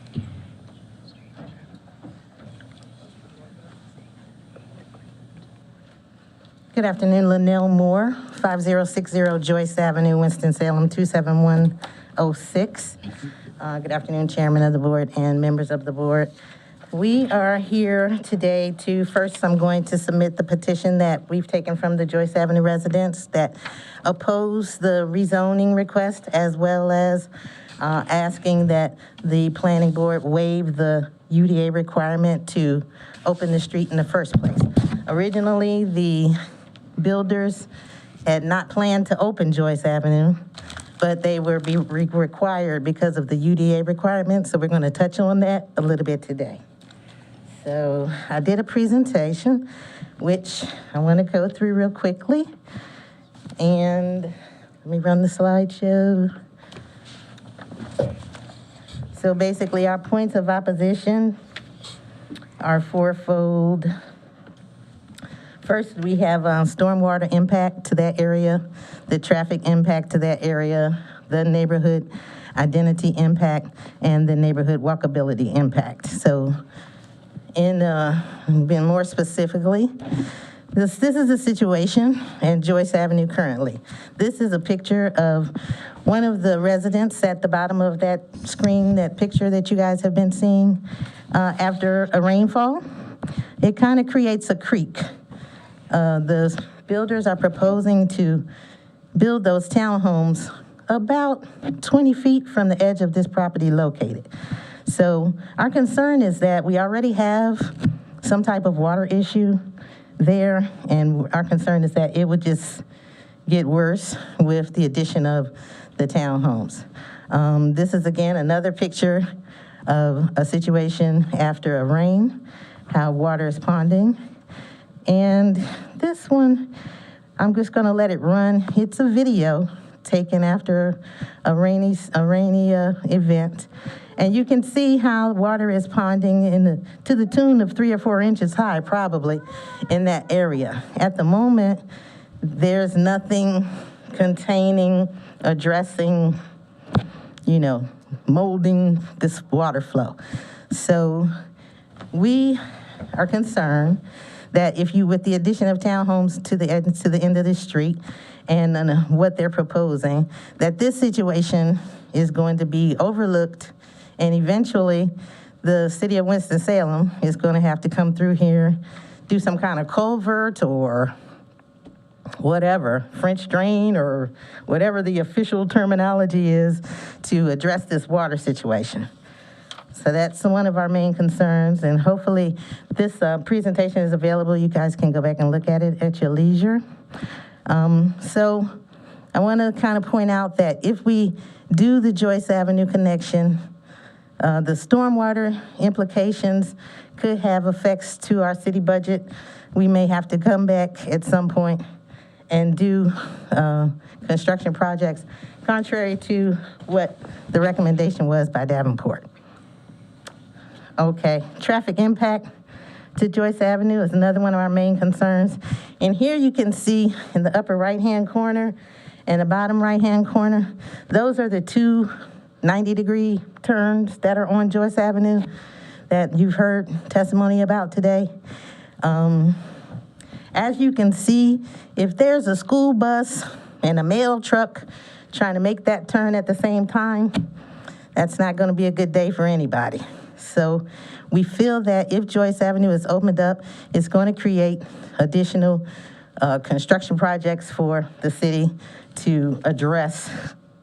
Good afternoon, Linnell Moore, 5060 Joyce Avenue, Winston-Salem, 27106. Good afternoon, Chairman of the Board and members of the Board. We are here today to, first, I'm going to submit the petition that we've taken from the Joyce Avenue residents that oppose the rezoning request, as well as asking that the Planning Board waive the UDA requirement to open the street in the first place. Originally, the builders had not planned to open Joyce Avenue, but they were required because of the UDA requirements, so we're going to touch on that a little bit today. So I did a presentation, which I want to go through real quickly. And let me run the slideshow. So basically, our points of opposition are fourfold. First, we have stormwater impact to that area, the traffic impact to that area, the neighborhood identity impact, and the neighborhood walkability impact. So being more specifically, this is a situation in Joyce Avenue currently. This is a picture of one of the residents at the bottom of that screen, that picture that you guys have been seeing after a rainfall. It kind of creates a creek. The builders are proposing to build those townhomes about 20 feet from the edge of this property located. So our concern is that we already have some type of water issue there, and our concern is that it would just get worse with the addition of the townhomes. This is, again, another picture of a situation after a rain, how water is ponding. And this one, I'm just going to let it run. It's a video taken after a rainy event. And you can see how water is ponding to the tune of 3 or 4 inches high, probably, in that area. At the moment, there's nothing containing, addressing, molding this water flow. So we are concerned that with the addition of townhomes to the end of the street and what they're proposing, that this situation is going to be overlooked, and eventually the city of Winston-Salem is going to have to come through here, do some kind of culvert or whatever, French drain or whatever the official terminology is to address this water situation. So that's one of our main concerns, and hopefully this presentation is available. You guys can go back and look at it at your leisure. So I want to kind of point out that if we do the Joyce Avenue connection, the stormwater implications could have effects to our city budget. We may have to come back at some point and do construction projects contrary to what the recommendation was by Davenport. Okay, traffic impact to Joyce Avenue is another one of our main concerns. And here you can see in the upper right-hand corner and the bottom right-hand corner, those are the two 90-degree turns that are on Joyce Avenue that you've heard testimony about today. As you can see, if there's a school bus and a mail truck trying to make that turn at the same time, that's not going to be a good day for anybody. So we feel that if Joyce Avenue is opened up, it's going to create additional construction projects for the city to address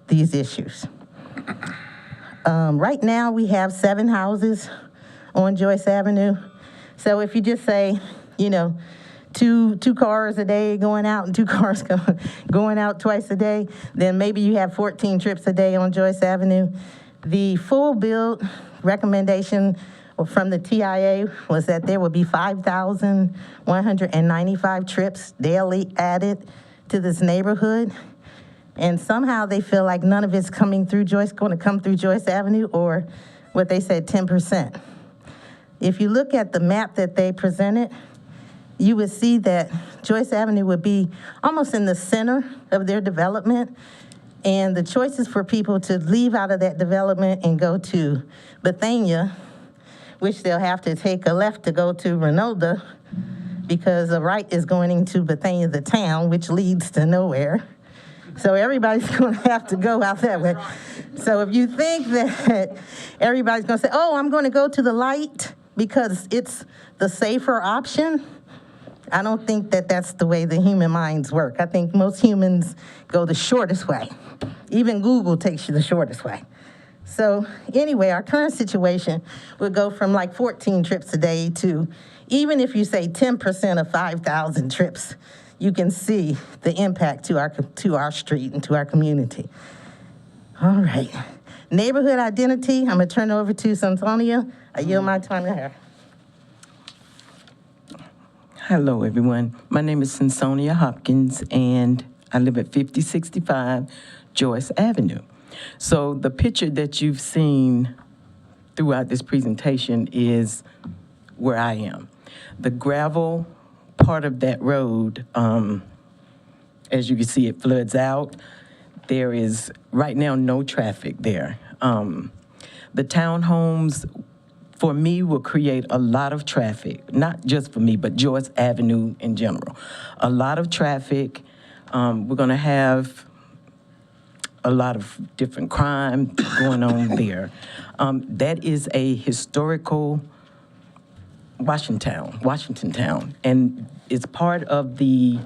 these issues. Right now, we have 7 houses on Joyce Avenue. So if you just say, two cars a day going out and 2 cars going out twice a day, then maybe you have 14 trips a day on Joyce Avenue. The full build recommendation from the TIA was that there would be 5,195 trips daily added to this neighborhood. And somehow they feel like none of it's going to come through Joyce Avenue, or what they said, 10%. If you look at the map that they presented, you would see that Joyce Avenue would be almost in the center of their development, and the choices for people to leave out of that development and go to Bethania, which they'll have to take a left to go to Renolda, because the right is going into Bethania, the town, which leads to nowhere. So everybody's going to have to go out that way. So if you think that everybody's going to say, oh, I'm going to go to the light because it's the safer option, I don't think that that's the way the human minds work. I think most humans go the shortest way. Even Google takes you the shortest way. So anyway, our current situation would go from like 14 trips a day to, even if you say 10% of 5,000 trips, you can see the impact to our street and to our community. All right. Neighborhood identity, I'm going to turn it over to Santonia. I yield my time to her. Hello, everyone. My name is Sansonia Hopkins, and I live at 5065 Joyce Avenue. So the picture that you've seen throughout this presentation is where I am. The gravel part of that road, as you can see, it floods out. There is right now no traffic there. The townhomes, for me, will create a lot of traffic, not just for me, but Joyce Avenue in general. A lot of traffic. We're going to have a lot of different crime going on there. That is a historical Washington town, and it's part of the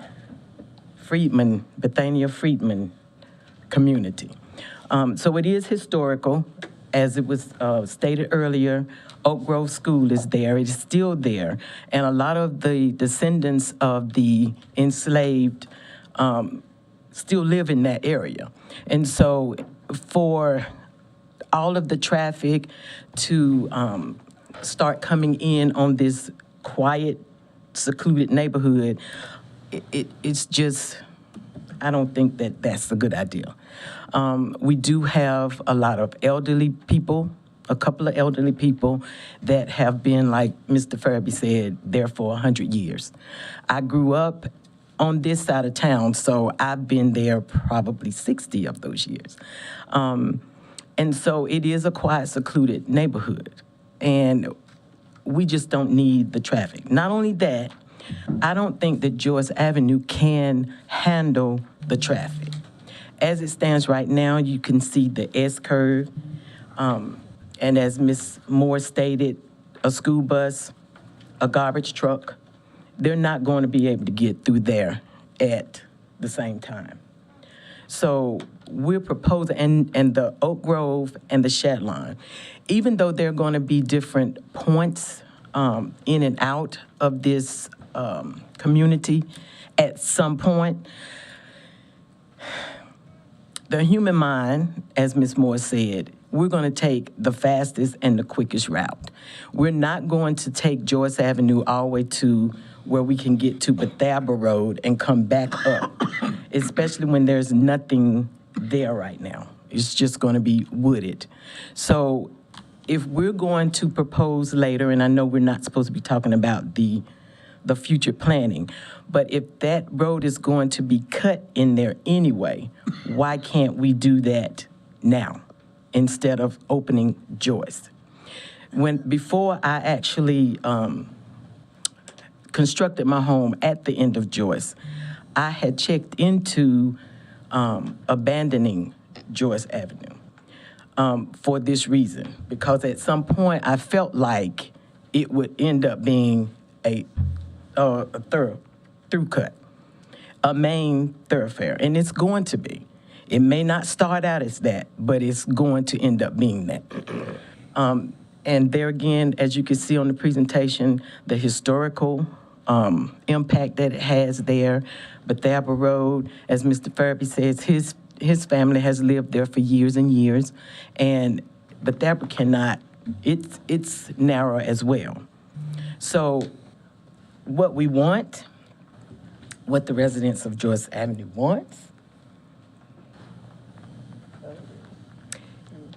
Bethania Freedman community. So it is historical. As it was stated earlier, Oak Grove School is there. It is still there. And a lot of the descendants of the enslaved still live in that area. And so for all of the traffic to start coming in on this quiet, secluded neighborhood, it's just, I don't think that that's a good idea. We do have a lot of elderly people, a couple of elderly people that have been, like Mr. Furby said, there for 100 years. I grew up on this side of town, so I've been there probably 60 of those years. And so it is a quiet, secluded neighborhood, and we just don't need the traffic. Not only that, I don't think that Joyce Avenue can handle the traffic. As it stands right now, you can see the S-curve, and as Ms. Moore stated, a school bus, a garbage truck, they're not going to be able to get through there at the same time. So we're proposing, and the Oak Grove and the Shatline, even though there are going to be different points in and out of this community at some point, the human mind, as Ms. Moore said, we're going to take the fastest and the quickest route. We're not going to take Joyce Avenue all the way to where we can get to Bethesda Road and come back up, especially when there's nothing there right now. It's just going to be wooded. So if we're going to propose later, and I know we're not supposed to be talking about the future planning, but if that road is going to be cut in there anyway, why can't we do that now instead of opening Joyce? Before I actually constructed my home at the end of Joyce, I had checked into abandoning Joyce Avenue for this reason, because at some point I felt like it would end up being a through cut, a main thoroughfare, and it's going to be. It may not start out as that, but it's going to end up being that. And there again, as you can see on the presentation, the historical impact that it has there. Bethesda Road, as Mr. Furby says, his family has lived there for years and years, and Bethesda cannot, it's narrow as well. So what we want, what the residents of Joyce Avenue wants,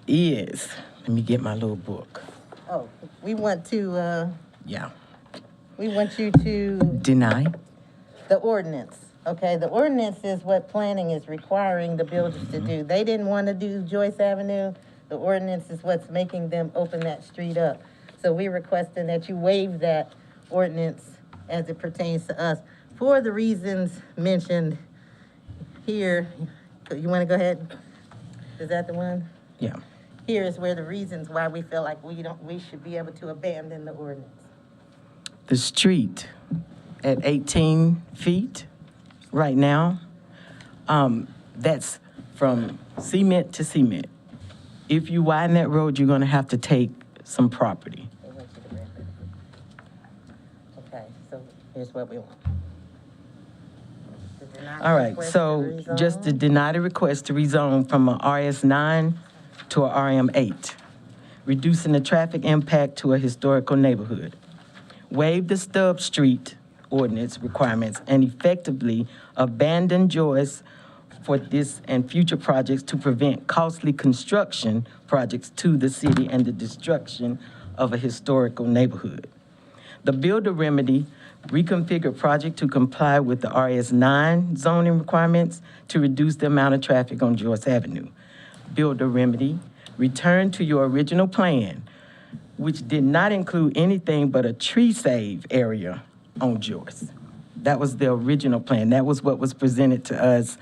is, let me get my little book. Oh, we want to, Yeah. we want you to, Deny. the ordinance, okay? The ordinance is what planning is requiring the builders to do. They didn't want to do Joyce Avenue. The ordinance is what's making them open that street up. So we're requesting that you waive that ordinance as it pertains to us for the reasons mentioned here. You want to go ahead? Is that the one? Yeah. Here is where the reasons why we feel like we should be able to abandon the ordinance. The street at 18 feet right now, that's from cement to cement. If you widen that road, you're going to have to take some property. They want you to rent it. Okay, so here's what we want. To deny the All right, request so to rezone. just to deny the request to rezone from a RS9 to a RM8, reducing the traffic impact to a historical neighborhood. Waive the Stubbs Street ordinance requirements and effectively abandon Joyce for this and future projects to prevent costly construction projects to the city and the destruction of a historical neighborhood. The builder remedy, reconfigure project to comply with the RS9 zoning requirements to reduce the amount of traffic on Joyce Avenue. Builder remedy, return to your original plan, which did not include anything but a tree save area on Joyce. That was the original plan. That was what was presented to us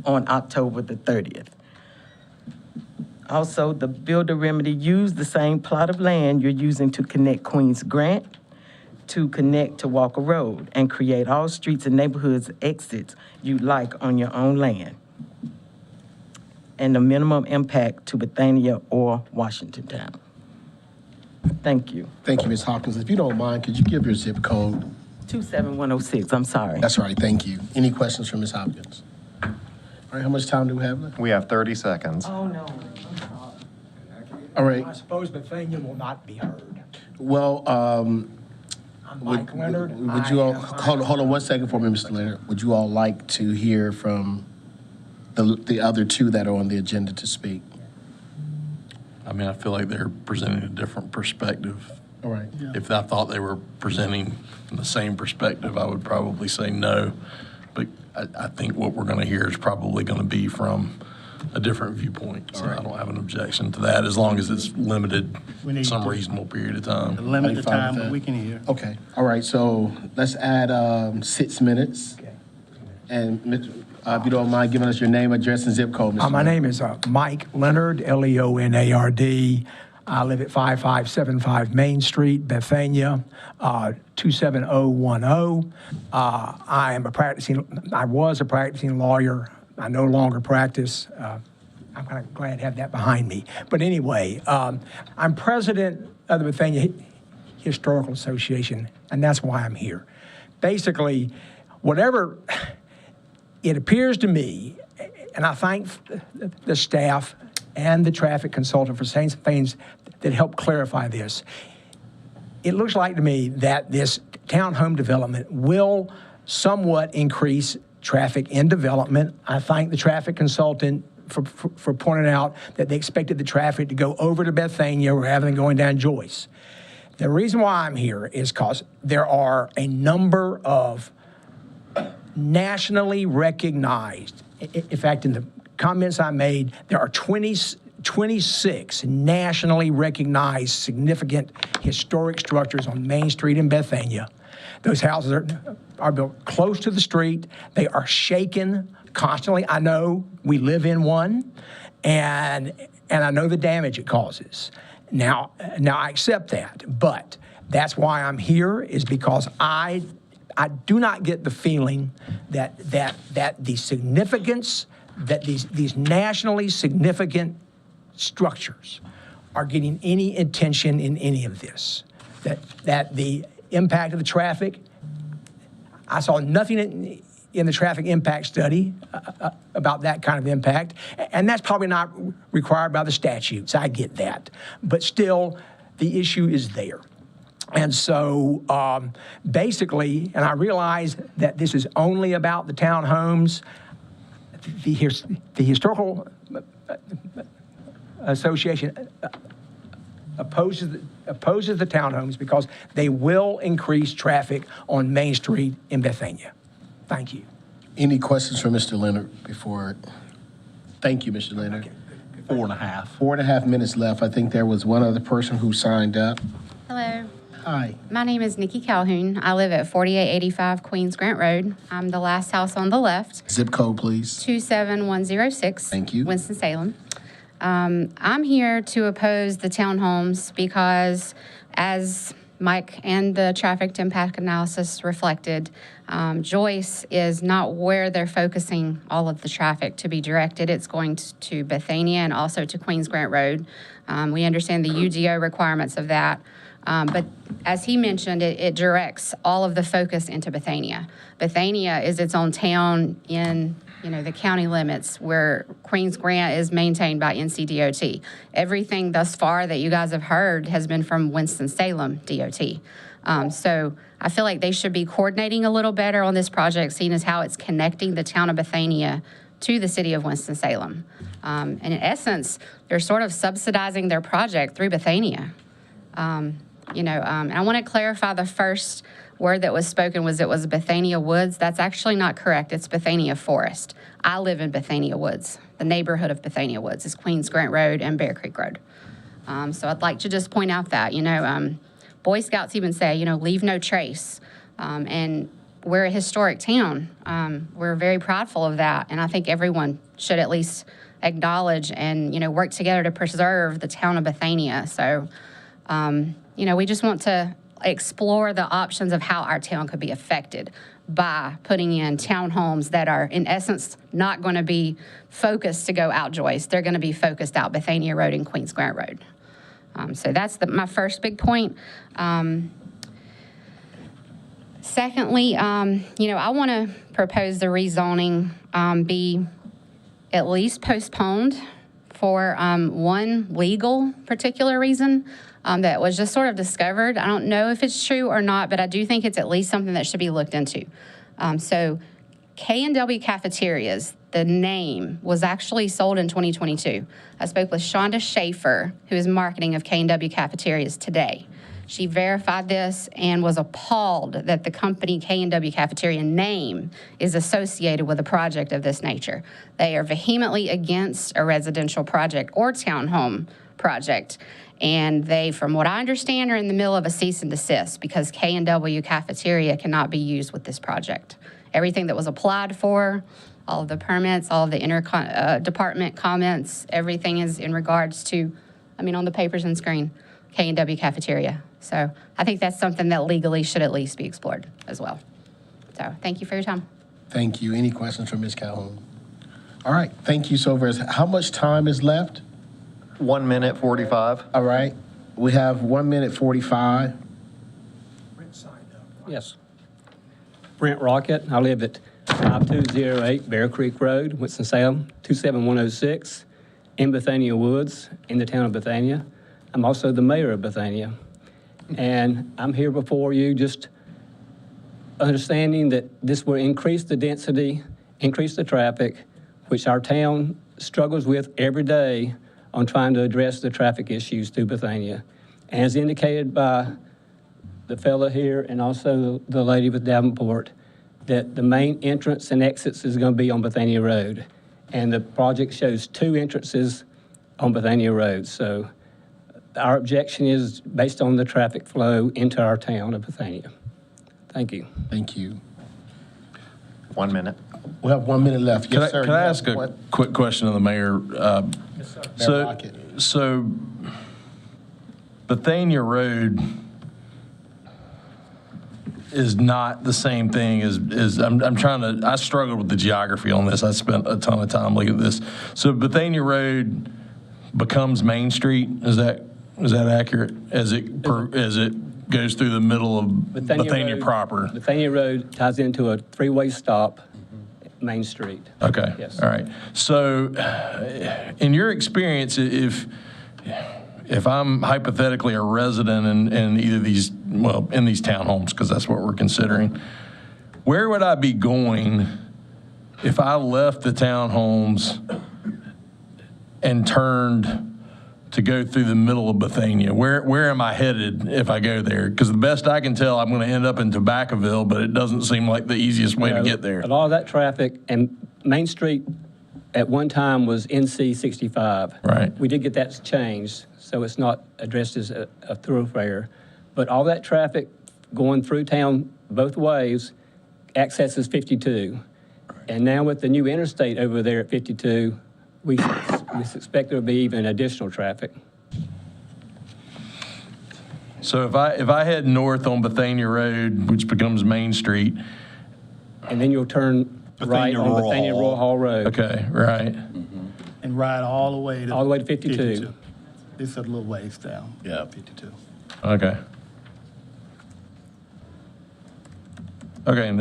on October the 30th. Also, the builder remedy used the same plot of land you're using to connect Queens Grant to connect to Walker Road and create all streets and neighborhoods exits you like on your own land. and the minimum impact to Bethania or Washington Town. Thank you. Thank you, Ms. Hopkins. If you don't mind, could you give your zip code? 27106, I'm sorry. That's right, thank you. Any questions for Ms. Hopkins? All right, how much time do we have left? We have 30 seconds. Oh, no. All right, I suppose Bethania will not be heard. well, I'm Mike Leonard. would you all, hold on 1 second for me, Mr. Leonard. Would you all like to hear from the other two that are on the agenda to speak? I mean, I feel like they're presenting a different perspective. All right. If I thought they were presenting the same perspective, I would probably say no. But I think what we're going to hear is probably going to be from a different viewpoint. So I don't have an objection to that, as long as it's limited We need some to- reasonable period of time. Limit the Are you fine with time, but that? we can hear. Okay, all right, so let's add 6 minutes. And if you don't mind giving us your name, address, and zip code, Mr. My Leonard. name is Mike Leonard, Leonard. I live at 5575 Main Street, Bethania, 27010. I was a practicing lawyer. I no longer practice. I'm kind of glad to have that behind me. But anyway, I'm president of the Bethania Historical Association, and that's why I'm here. Basically, whatever it appears to me, and I thank the staff and the traffic consultant for saying some things that help clarify this. It looks like to me that this townhome development will somewhat increase traffic in development. I thank the traffic consultant for pointing out that they expected the traffic to go over to Bethania rather than going down Joyce. The reason why I'm here is because there are a number of nationally recognized, in fact, in the comments I made, there are 26 nationally recognized significant historic structures on Main Street in Bethania. Those houses are built close to the street. They are shaken constantly. I know we live in one, and I know the damage it causes. Now I accept that, but that's why I'm here, is because I do not get the feeling that the significance, that these nationally significant structures are getting any attention in any of this. That the impact of the traffic, I saw nothing in the traffic impact study about that kind of impact, and that's probably not required by the statutes. I get that, but still, the issue is there. And so basically, and I realize that this is only about the townhomes, the Historical Association opposes the townhomes because they will increase traffic on Main Street in Bethania. Thank you. Any questions for Mr. Leonard before? Thank you, Mr. Leonard. 4.5. 4.5 minutes left. I think there was one other person who signed up. Hello. Hi. My name is Nikki Calhoun. I live at 4885 Queens Grant Road. I'm the last house on the left. Zip code, please. 27106. Thank you. Winston-Salem. I'm here to oppose the townhomes because, as Mike and the traffic impact analysis reflected, Joyce is not where they're focusing all of the traffic to be directed. It's going to Bethania and also to Queens Grant Road. We understand the UDO requirements of that. But as he mentioned, it directs all of the focus into Bethania. Bethania is its own town in, the county limits, where Queens Grant is maintained by NCDOT. Everything thus far that you guys have heard has been from Winston-Salem DOT. So I feel like they should be coordinating a little better on this project, seeing as how it's connecting the town of Bethania to the city of Winston-Salem. And in essence, they're sort of subsidizing their project through Bethania. And I want to clarify, the first word that was spoken was it was Bethania Woods. That's actually not correct. It's Bethania Forest. I live in Bethania Woods. The neighborhood of Bethania Woods is Queens Grant Road and Bear Creek Road. So I'd like to just point out that, Boy Scouts even say, leave no trace. And we're a historic town. We're very prideful of that. And I think everyone should at least acknowledge and, work together to preserve the town of Bethania. So, we just want to explore the options of how our town could be affected by putting in townhomes that are, in essence, not going to be focused to go out Joyce. They're going to be focused out Bethania Road and Queens Grant Road. So that's my first big point. Secondly, I want to propose the rezoning be at least postponed for one legal particular reason that was just sort of discovered. I don't know if it's true or not, but I do think it's at least something that should be looked into. So K&W Cafeterias, the name was actually sold in 2022. I spoke with Shonda Schaefer, who is marketing of K&W Cafeterias today. She verified this and was appalled that the company K&W Cafeteria name is associated with a project of this nature. They are vehemently against a residential project or townhome project. And they, from what I understand, are in the middle of a cease and desist because K&W Cafeteria cannot be used with this project. Everything that was applied for, all of the permits, all of the department comments, everything is in regards to, on the papers and screen, K&W Cafeteria. So I think that's something that legally should at least be explored as well. So thank you for your time. Thank you. Any questions for Ms. Calhoun? All right, thank you so very much. How much time is left? 1 minute 45. All right, we have 1 minute 45. Yes. Brent Rocket. I live at 5208 Bear Creek Road, Winston-Salem, 27106, in Bethania Woods, in the town of Bethania. I'm also the mayor of Bethania. And I'm here before you just understanding that this will increase the density, increase the traffic, which our town struggles with every day on trying to address the traffic issues through Bethania. And as indicated by the fellow here and also the lady with Davenport, that the main entrance and exits is going to be on Bethania Road. And the project shows 2 entrances on Bethania Road. So our objection is based on the traffic flow into our town of Bethania. Thank you. Thank you. 1 minute. We have 1 minute left. Yes, sir. Can I ask a quick question of the mayor? Yes, sir. Mayor Rocket. So Bethania Road is not the same thing as I'm trying to, I struggled with the geography on this. I spent a ton of time looking at this. So Bethania Road becomes Main Street. Is that accurate? As it goes through the middle of Bethania proper? Bethania Road ties into a 3-way stop, Main Street. Okay. Yes. All right. So in your experience, if I'm hypothetically a resident in either these, in these townhomes, because that's what we're considering, where would I be going if I left the townhomes and turned to go through the middle of Bethania? Where am I headed if I go there? Because the best I can tell, I'm going to end up in Tobaccoville, but it doesn't seem like the easiest way to get there. A lot of that traffic, and Main Street at one time was NC 65. Right. We did get that changed, so it's not addressed as a thoroughfare. But all that traffic going through town both ways accesses 52. And now with the new interstate over there at 52, we suspect there will be even additional traffic. So if I head north on Bethania Road, which becomes Main Street, and then you'll turn right on Bethania Royal Hall Road. Okay, right. And ride all the way to 52. It's a little ways down. Yeah. 52. Okay. Okay, and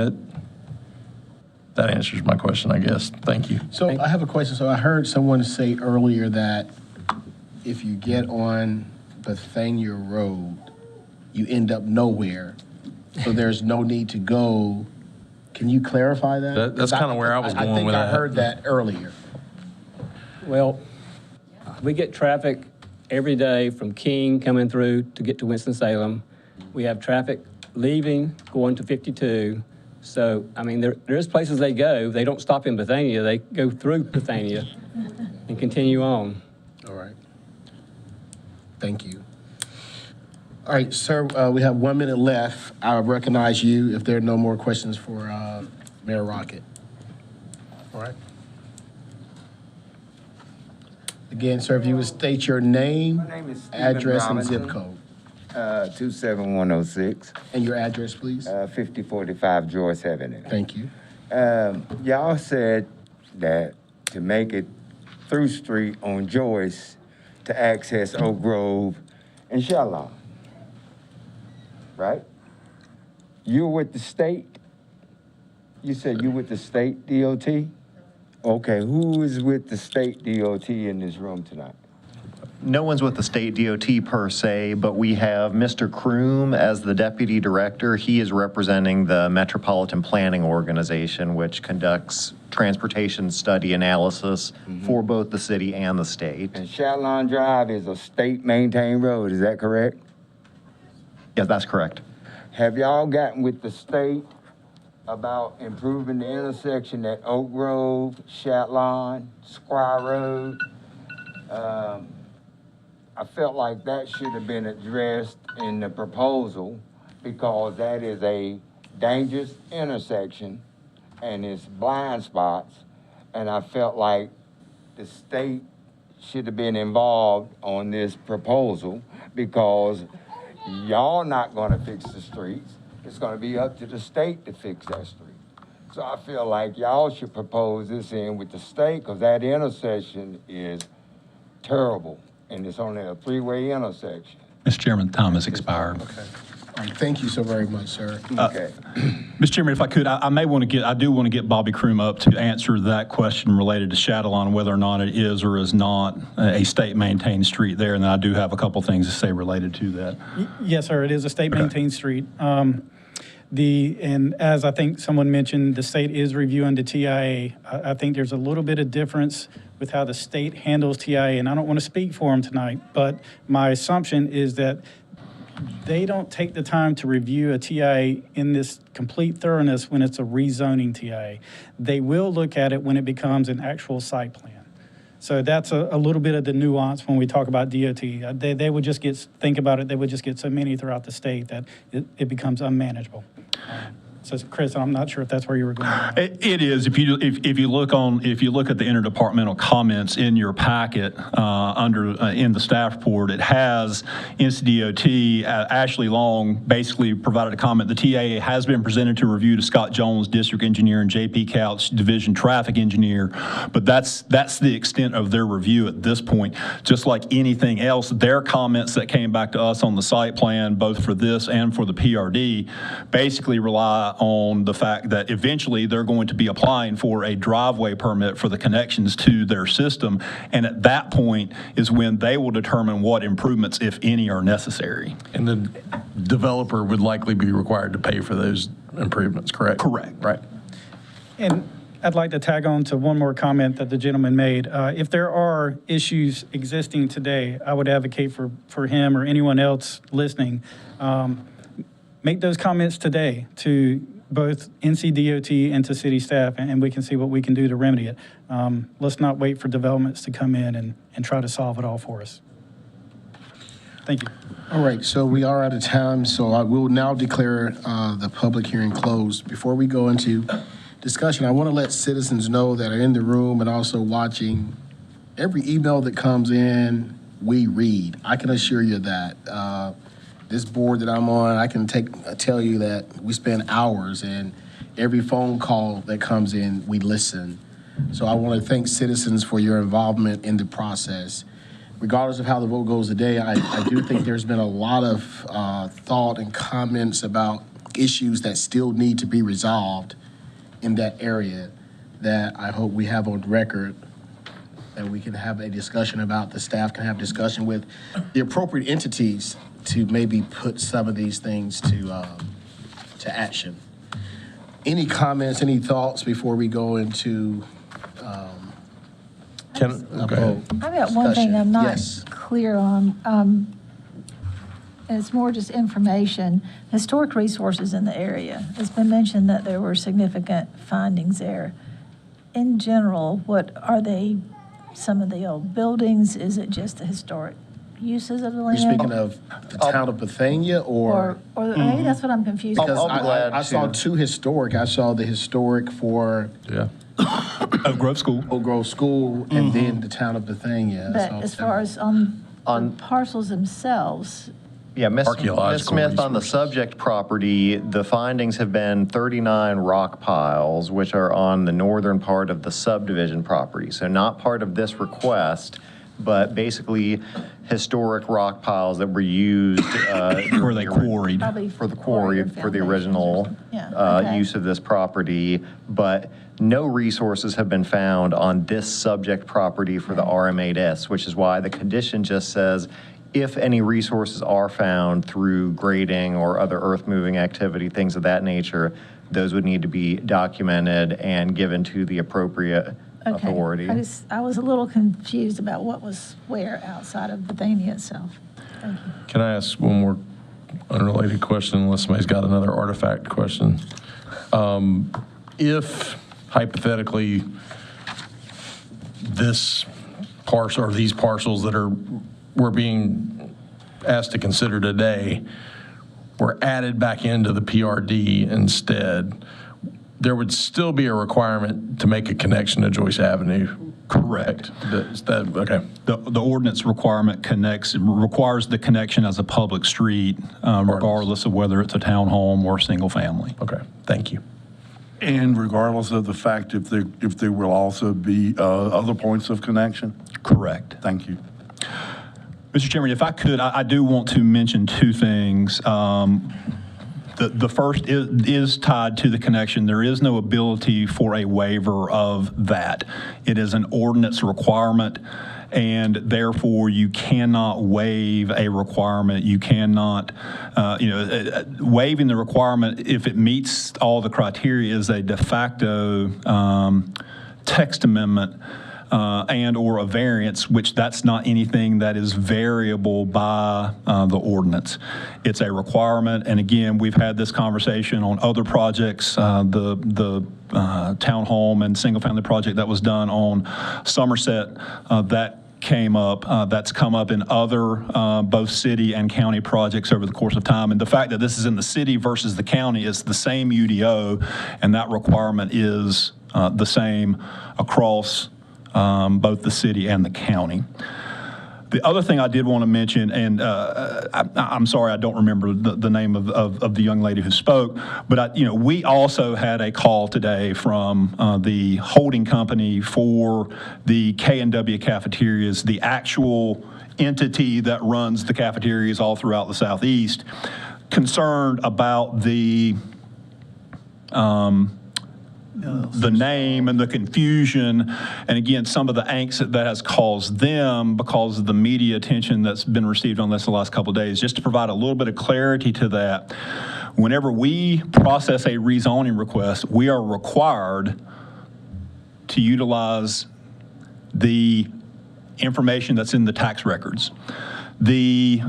that answers my question, I guess. Thank you. So I have a question. So I heard someone say earlier that if you get on Bethania Road, you end up nowhere. So there's no need to go. Can you clarify that? That's kind of where I was going with that. I think I heard that earlier. Well, we get traffic every day from King coming through to get to Winston-Salem. We have traffic leaving, going to 52. So, there's places they go. They don't stop in Bethania. They go through Bethania and continue on. All right. Thank you. All right, sir, we have 1 minute left. I'll recognize you if there are no more questions for Mayor Rocket. All right. Again, sir, if you would state your name, address, and zip code. 27106. And your address, please? 5045 Joyce Avenue. Thank you. Y'all said that to make it through street on Joyce to access Oak Grove and Shalom, right? You're with the state? You said you with the state DOT? Okay, who is with the state DOT in this room tonight? No one's with the state DOT per se, but we have Mr. Kroom as the deputy director. He is representing the Metropolitan Planning Organization, which conducts transportation study analysis for both the city and the state. And Shalom Drive is a state-maintained road, is that correct? Yes, that's correct. Have y'all gotten with the state about improving the intersection at Oak Grove, Shalom, Squire Road? I felt like that should have been addressed in the proposal because that is a dangerous intersection and it's blind spots. And I felt like the state should have been involved on this proposal because y'all not gonna fix the streets. It's gonna be up to the state to fix that street. So I feel like y'all should propose this in with the state because that intersection is terrible. And it's only a three-way intersection. Mr. Chairman, time has expired. Okay. Thank you so very much, sir. Okay. Mr. Chairman, if I could, I do want to get Bobby Kroom up to answer that question related to Shadowline, whether or not it is or is not a state-maintained street there. And then I do have a couple things to say related to that. Yes, sir, it is a state-maintained street. And as I think someone mentioned, the state is reviewing the TIA. I think there's a little bit of difference with how the state handles TIA, and I don't want to speak for them tonight, but my assumption is that they don't take the time to review a TIA in this complete thoroughness when it's a rezoning TIA. They will look at it when it becomes an actual site plan. So that's a little bit of the nuance when we talk about DOT. They would just think about it, they would just get so many throughout the state that it becomes unmanageable. So Chris, I'm not sure if that's where you were going. It is. If you look at the interdepartmental comments in your packet in the staff report, it has NCDOT. Ashley Long basically provided a comment. The TAA has been presented to review to Scott Jones, district engineer, and JP Couch, division traffic engineer, but that's the extent of their review at this point. Just like anything else, their comments that came back to us on the site plan, both for this and for the PRD, basically rely on the fact that eventually they're going to be applying for a driveway permit for the connections to their system. And at that point is when they will determine what improvements, if any, are necessary. And the developer would likely be required to pay for those improvements, correct? Correct. Right. And I'd like to tag on to one more comment that the gentleman made. If there are issues existing today, I would advocate for him or anyone else listening, make those comments today to both NCDOT and to city staff, and we can see what we can do to remedy it. Let's not wait for developments to come in and try to solve it all for us. Thank you. All right, so we are out of time, so I will now declare the public hearing closed. Before we go into discussion, I want to let citizens know that are in the room and also watching, every email that comes in, we read. I can assure you that. This board that I'm on, I can tell you that we spend hours, and every phone call that comes in, we listen. So I want to thank citizens for your involvement in the process. Regardless of how the vote goes today, I do think there's been a lot of thought and comments about issues that still need to be resolved in that area that I hope we have on record, that we can have a discussion about, the staff can have discussion with the appropriate entities to maybe put some of these things to action. Any comments, any thoughts before we go into I've got one thing I'm not clear on, and it's more just information. Historic resources in the area. It's been mentioned that there were significant findings there. In general, what are they? Some of the old buildings? Is it just the historic uses of the land? You're speaking of the town of Bethania, or maybe that's what I'm confused because about. I saw two historic. I saw the historic for Oak Grove School. Oak Grove School, and then the town of Bethania. But as far as on the parcels themselves, Yeah, Ms. archaeological Smith, on the resources. subject property, the findings have been 39 rock piles, which are on the northern part of the subdivision property. So not part of this request, but basically historic rock piles that were used. Where they quarried. Probably For the quarry, for the original okay. use of this property, but no resources have been found on this subject property for the RM8S, which is why the condition just says, if any resources are found through grading or other earth-moving activity, things of that nature, those would need to be documented and given to the appropriate authority. I was a little confused about what was where outside of Bethania itself. Thank you. Can I ask one more unrelated question, unless somebody's got another artifact question? If hypothetically this parcel or these parcels that we're being asked to consider today were added back into the PRD instead, there would still be a requirement to make a connection to Joyce Avenue. Correct. Okay. The ordinance requirement requires the connection as a public street, regardless of whether it's a townhome or single family. Okay, thank you. And regardless of the fact if there will also be other points of connection? Correct. Thank you. Mr. Chairman, if I could, I do want to mention two things. The first is tied to the connection. There is no ability for a waiver of that. It is an ordinance requirement, and therefore you cannot waive a requirement. You cannot, waiving the requirement, if it meets all the criteria, is a de facto text amendment and or a variance, which that's not anything that is variable by the ordinance. It's a requirement, and again, we've had this conversation on other projects, the townhome and single-family project that was done on Somerset, that came up, that's come up in other both city and county projects over the course of time. And the fact that this is in the city versus the county is the same UDO, and that requirement is the same across both the city and the county. The other thing I did want to mention, and I'm sorry I don't remember the name of the young lady who spoke, but we also had a call today from the holding company for the K&W cafeterias, the actual entity that runs the cafeterias all throughout the Southeast, concerned about the name and the confusion, and again, some of the angst that has caused them because of the media attention that's been received on this the last couple of days. Just to provide a little bit of clarity to that, whenever we process a rezoning request, we are required to utilize the information that's in the tax records. The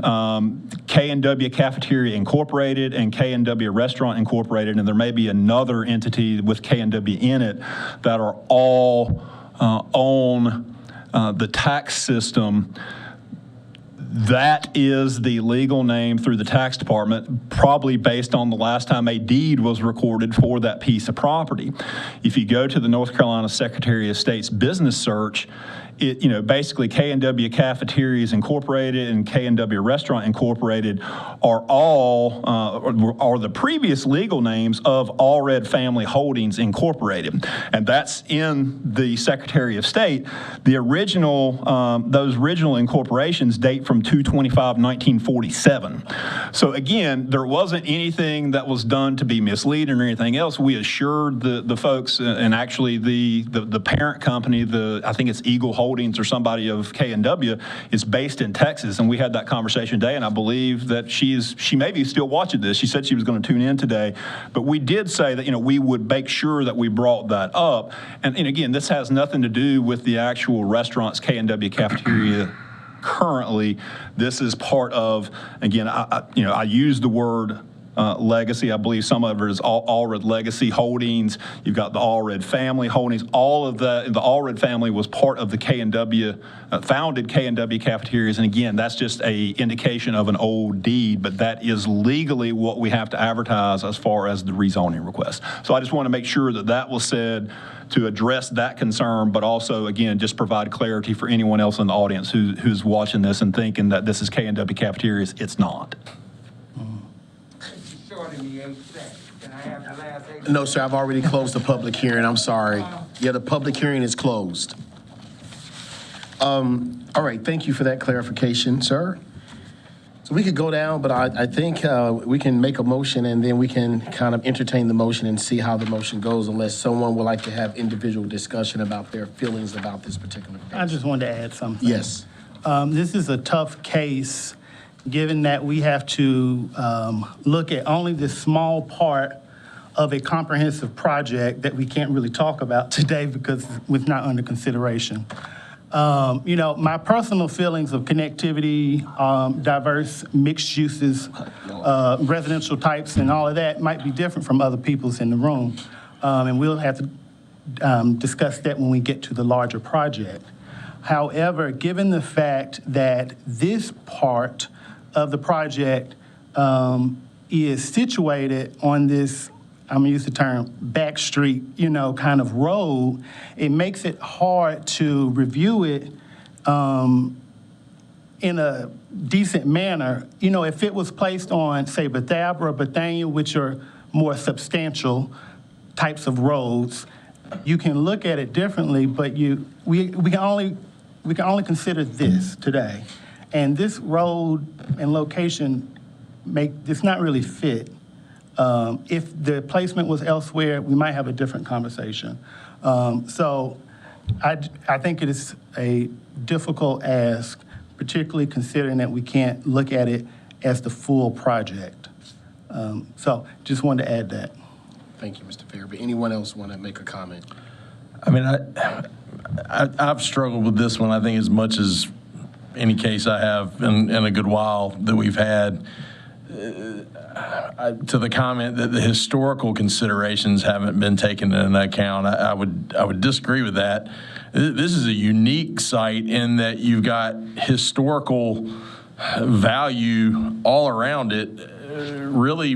K&W Cafeteria Incorporated and K&W Restaurant Incorporated, and there may be another entity with K&W in it, that are all on the tax system. That is the legal name through the tax department, probably based on the last time a deed was recorded for that piece of property. If you go to the North Carolina Secretary of State's business search, basically K&W Cafeterias Incorporated and K&W Restaurant Incorporated are all, are the previous legal names of Allred Family Holdings Incorporated. And that's in the Secretary of State. The original, those original incorporations date from 2/25/1947. So again, there wasn't anything that was done to be misleading or anything else. We assured the folks, and actually the parent company, I think it's Eagle Holdings or somebody of K&W, is based in Texas, and we had that conversation today, and I believe that she may be still watching this. She said she was going to tune in today, but we did say that we would make sure that we brought that up, and again, this has nothing to do with the actual restaurants, K&W Cafeteria. Currently, this is part of, again, I use the word Legacy. I believe some of it is Allred Legacy Holdings. You've got the Allred Family Holdings. All of the Allred family was part of the K&W, founded K&W Cafeterias. And again, that's just a indication of an old deed, but that is legally what we have to advertise as far as the rezoning request. So I just want to make sure that that was said to address that concern, but also, again, just provide clarity for anyone else in the audience who's watching this and thinking that this is K&W Cafeterias. It's not. No, sir, I've already closed the public hearing. I'm sorry. Yeah, the public hearing is closed. All right, thank you for that clarification, sir. So we could go down, but I think we can make a motion and then we can kind of entertain the motion and see how the motion goes, unless someone would like to have individual discussion about their feelings about this particular case. I just wanted to add something. Yes. This is a tough case, given that we have to look at only this small part of a comprehensive project that we can't really talk about today because it's not under consideration. My personal feelings of connectivity, diverse mixed uses, residential types and all of that might be different from other people's in the room. And we'll have to discuss that when we get to the larger project. However, given the fact that this part of the project is situated on this, I'm gonna use the term back street, kind of road, it makes it hard to review it in a decent manner. If it was placed on, say, Bethabara or Bethania, which are more substantial types of roads, you can look at it differently, but we can only consider this today. And this road and location does not really fit. If the placement was elsewhere, we might have a different conversation. So I think it is a difficult ask, particularly considering that we can't look at it as the full project. So just wanted to add that. Thank you, Mr. Fairby. Anyone else want to make a comment? I mean, I've struggled with this one, I think, as much as any case I have in a good while that we've had. To the comment that the historical considerations haven't been taken into account, I would disagree with that. This is a unique site in that you've got historical value all around it, really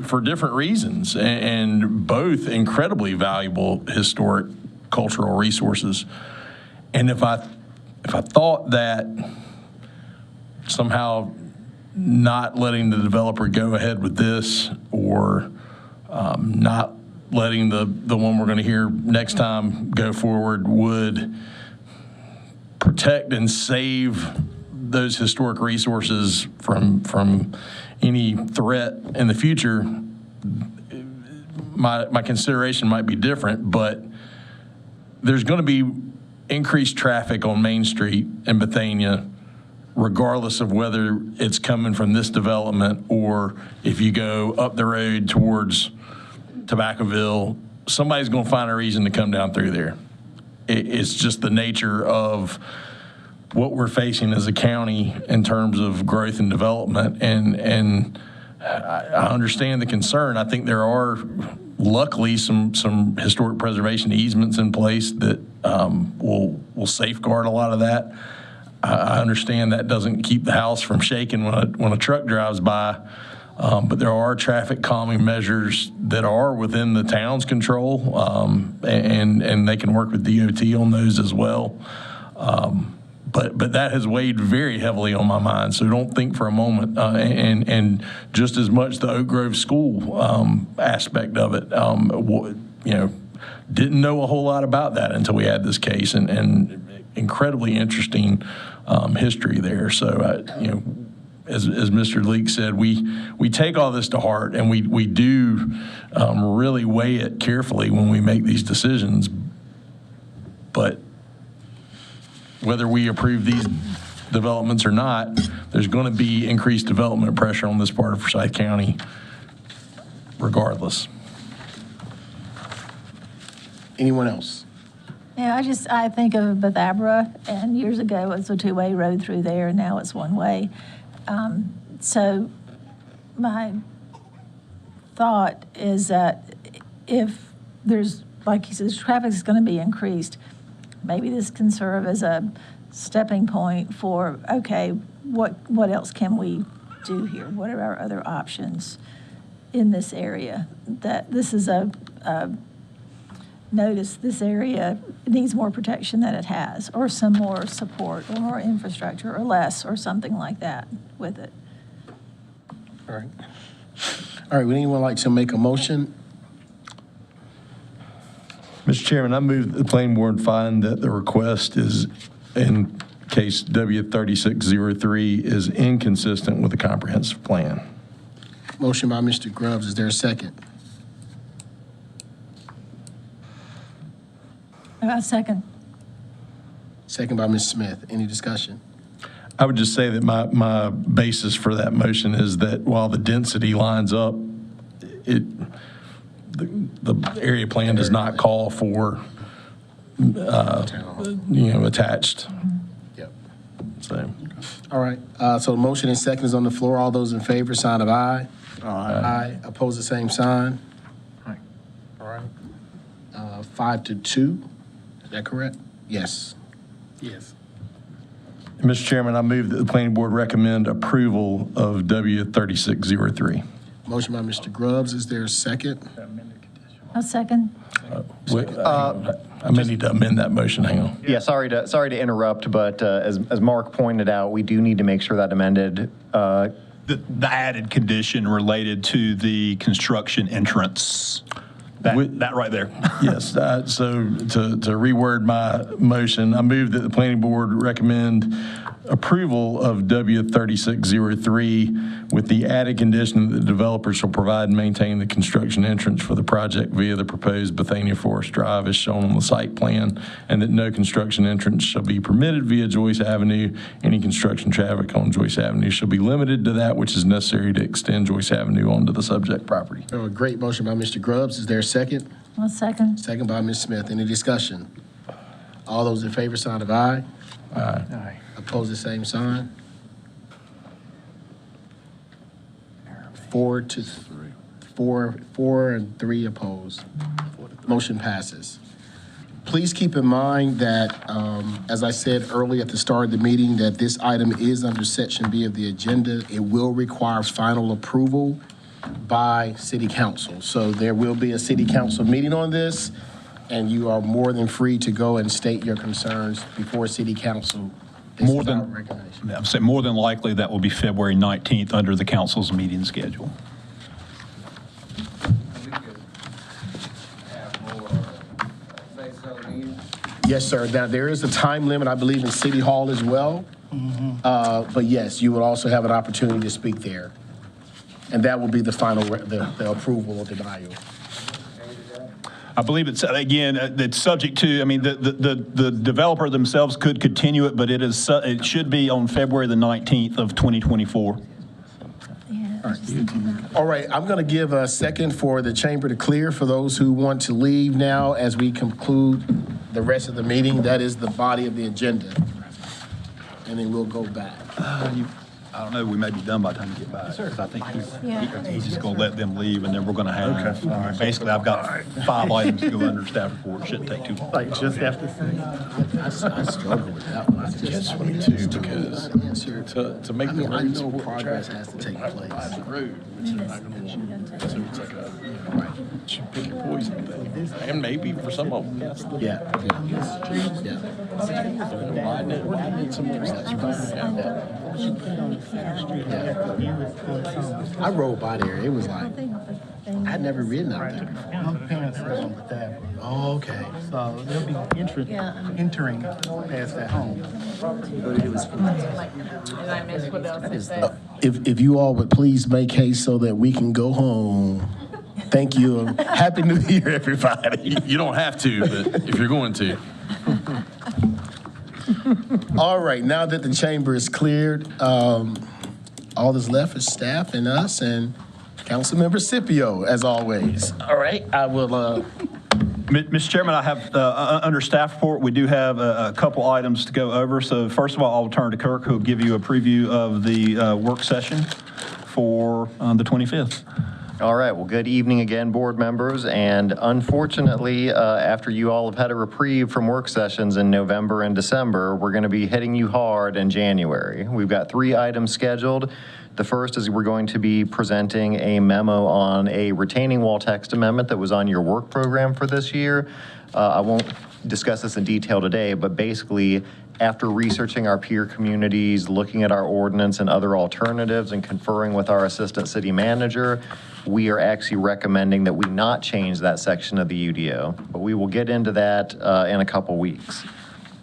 for different reasons, and both incredibly valuable historic cultural resources. And if I thought that somehow not letting the developer go ahead with this, or not letting the one we're going to hear next time go forward would protect and save those historic resources from any threat in the future, my consideration might be different. But there's going to be increased traffic on Main Street in Bethania, regardless of whether it's coming from this development or if you go up the road towards Tobaccoville, somebody's going to find a reason to come down through there. It's just the nature of what we're facing as a county in terms of growth and development. And I understand the concern. I think there are luckily some historic preservation easements in place that will safeguard a lot of that. I understand that doesn't keep the house from shaking when a truck drives by, but there are traffic calming measures that are within the town's control, and they can work with DOT on those as well. But that has weighed very heavily on my mind, so don't think for a moment, and just as much the Oak Grove School aspect of it, didn't know a whole lot about that until we had this case, and incredibly interesting history there. So, as Mr. Leek said, we take all this to heart, and we do really weigh it carefully when we make these decisions. But whether we approve these developments or not, there's going to be increased development pressure on this part of Forsyth County regardless. Anyone else? Yeah, I think of Bethabara, and years ago it was a two-way road through there, and now it's one way. So my thought is that if there's, like he says, traffic is going to be increased, maybe this can serve as a stepping point for, okay, what else can we do here? What are our other options in this area? That this is a notice this area needs more protection than it has, or some more support, or more infrastructure, or less, or something like that with it. All right. All right, would anyone like to make a motion? Mr. Chairman, I move that the planning board find that the request is, in case W3603, is inconsistent with the comprehensive plan. Motion by Mr. Grubbs. Is there a second? Second. Second by Ms. Smith. Any discussion? I would just say that my basis for that motion is that while the density lines up, the area plan does not call for, attached. Yep. So. All right, so the motion and second is on the floor. All those in favor, sign of aye. Aye. Aye. Oppose the same sign. Aye. All right. 5-2. Is that correct? Yes. Yes. Mr. Chairman, I move that the planning board recommend approval of W3603. Motion by Mr. Grubbs. Is there a second? A second. I may need to amend that motion. Hang on. Yeah, sorry to interrupt, but as Mark pointed out, we do need to make sure that amended. The added condition related to the construction entrance. That right there. Yes, so to reword my motion, I move that the planning board recommend approval of W3603 with the added condition that the developer shall provide and maintain the construction entrance for the project via the proposed Bethania Forest Drive as shown on the site plan, and that no construction entrance shall be permitted via Joyce Avenue. Any construction traffic on Joyce Avenue shall be limited to that which is necessary to extend Joyce Avenue onto the subject property. Oh, a great motion by Mr. Grubbs. Is there a second? A second. Second by Ms. Smith. Any discussion? All those in favor, sign of aye. Aye. Aye. Oppose the same sign. 4-3. 4 and 3 opposed. Motion passes. Please keep in mind that, as I said earlier at the start of the meeting, that this item is under Section B of the agenda. It will require final approval by City Council. So there will be a City Council meeting on this, and you are more than free to go and state your concerns before City Council. More than likely, that will be February 19th under the council's meeting schedule. Yes, sir. Now, there is a time limit, I believe, in City Hall as well. But yes, you will also have an opportunity to speak there. And that will be the final, the approval or denial. I believe it's, again, it's subject to, I mean, the developer themselves could continue it, but it should be on February the 19th of 2024. All right, I'm going to give a second for the chamber to clear for those who want to leave now as we conclude the rest of the meeting. That is the body of the agenda. And then we'll go back. I don't know, we may be done by the time you get back. Sure. I think he's just going to let them leave, and then we're going to have, basically, I've got 5 items to go under staff report. Shouldn't take too long. Like just after. I struggle with that one. Yes, me too, because to make the I roads know work, progress has to take place. the road, which is not going to work. So it's like pick your poison thing. And maybe for some of them, yes. Yeah. Widen it somewhere else. I rode by there. It was like, I'd never ridden out there before. My parents live on Bethania. Oh, okay. So they'll be entering past that home. If you all would please make haste so that we can go home. Thank you. Happy New Year, everybody. You don't have to, but if you're going to. All right, now that the chamber is cleared, all that's left is staff and us and Councilmember Scipio, as always. All right, I will. Mr. Chairman, I have, under staff report, we do have a couple items to go over. So first of all, I'll turn to Kirk, who will give you a preview of the work session for the 25th. All right, well, good evening again, board members. And unfortunately, after you all have had a reprieve from work sessions in November and December, we're going to be hitting you hard in January. We've got 3 items scheduled. The first is we're going to be presenting a memo on a retaining wall text amendment that was on your work program for this year. I won't discuss this in detail today, but basically, after researching our peer communities, looking at our ordinance and other alternatives, and conferring with our assistant city manager, we are actually recommending that we not change that section of the UDO, but we will get into that in a couple weeks.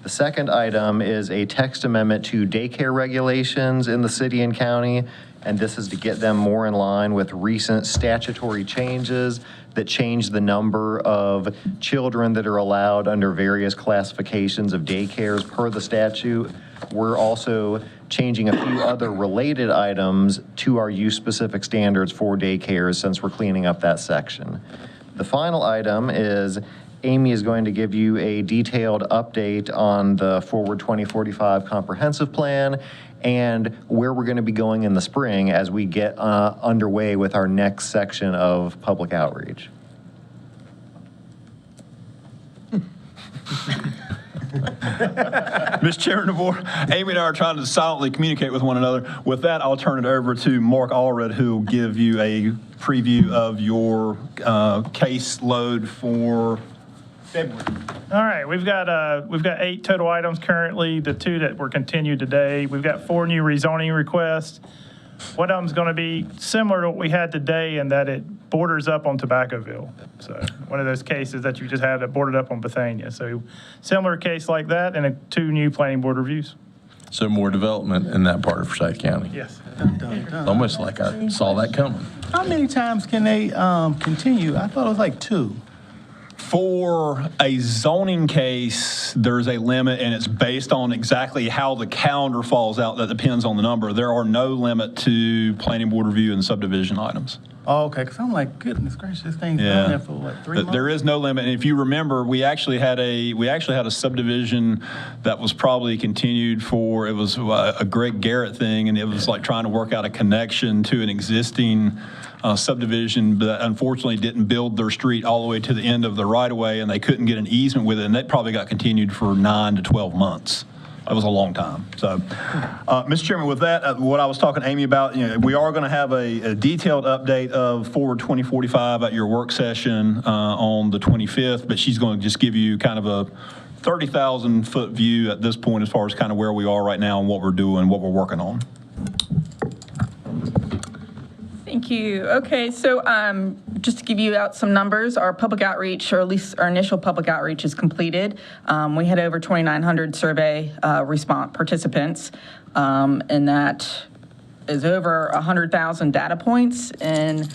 The second item is a text amendment to daycare regulations in the city and county, and this is to get them more in line with recent statutory changes that change the number of children that are allowed under various classifications of daycares per the statute. We're also changing a few other related items to our use-specific standards for daycares since we're cleaning up that section. The final item is Amy is going to give you a detailed update on the Forward 2045 comprehensive plan and where we're going to be going in the spring as we get underway with our next section of public outreach. Mr. Chairman of the Board, Amy and I are trying to silently communicate with one another. With that, I'll turn it over to Mark Allred, who will give you a preview of your case load for February. All right, we've got 8 total items currently. The 2 that were continued today. We've got 4 new rezoning requests. One of them is going to be similar to what we had today in that it borders up on Tobaccoville. So one of those cases that you just had that bordered up on Bethania. So similar case like that, and 2 new planning board reviews. So more development in that part of Forsyth County. Yes. Almost like I saw that coming. How many times can they continue? I thought it was like 2. For a zoning case, there's a limit, and it's based on exactly how the calendar falls out. That depends on the number. There are no limit to planning board review and subdivision items. Oh, okay, because I'm like, goodness gracious, this thing's been there for what, 3 months? There is no limit, and if you remember, we actually had a subdivision that was probably continued for, it was a Greg Garrett thing, and it was like trying to work out a connection to an existing subdivision that unfortunately didn't build their street all the way to the end of the right-of-way, and they couldn't get an easement with it, and that probably got continued for 9 to 12 months. That was a long time. So, Mr. Chairman, with that, what I was talking to Amy about, we are going to have a detailed update of Forward 2045 at your work session on the 25th, but she's going to just give you kind of a 30,000-foot view at this point as far as kind of where we are right now and what we're doing, what we're working on. Thank you. Okay, so just to give you out some numbers, our public outreach, or at least our initial public outreach, is completed. We had over 2,900 survey participants, and that is over 100,000 data points and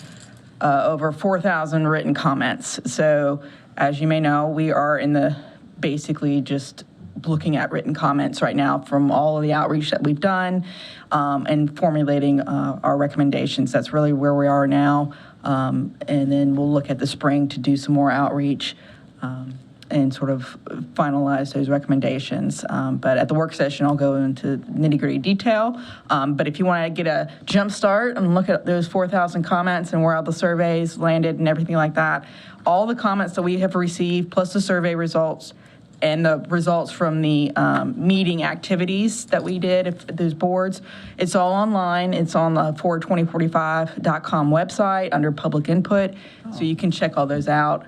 over 4,000 written comments. So, as you may know, we are in the basically just looking at written comments right now from all of the outreach that we've done and formulating our recommendations. That's really where we are now. And then we'll look at the spring to do some more outreach and sort of finalize those recommendations. But at the work session, I'll go into nitty-gritty detail. But if you want to get a jump start and look at those 4,000 comments and where all the surveys landed and everything like that, all the comments that we have received, plus the survey results, and the results from the meeting activities that we did, if those boards, it's all online. It's on the forward2045.com website under public input, so you can check all those out.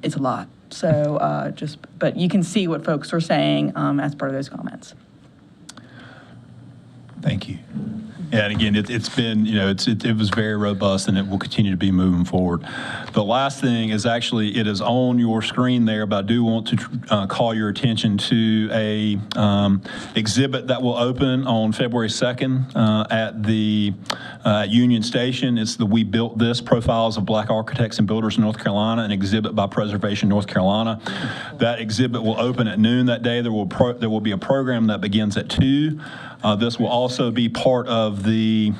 It's a lot, so but you can see what folks are saying as part of those comments. Thank you. And again, it's been, it was very robust, and it will continue to be moving forward. The last thing is actually, it is on your screen there, but I do want to call your attention to a exhibit that will open on February 2nd at the Union Station. It's the We Built This, Profiles of Black Architects and Builders in North Carolina, an exhibit by Preservation North Carolina. That exhibit will open at noon that day. There will be a program that begins at 2. This will also be part of the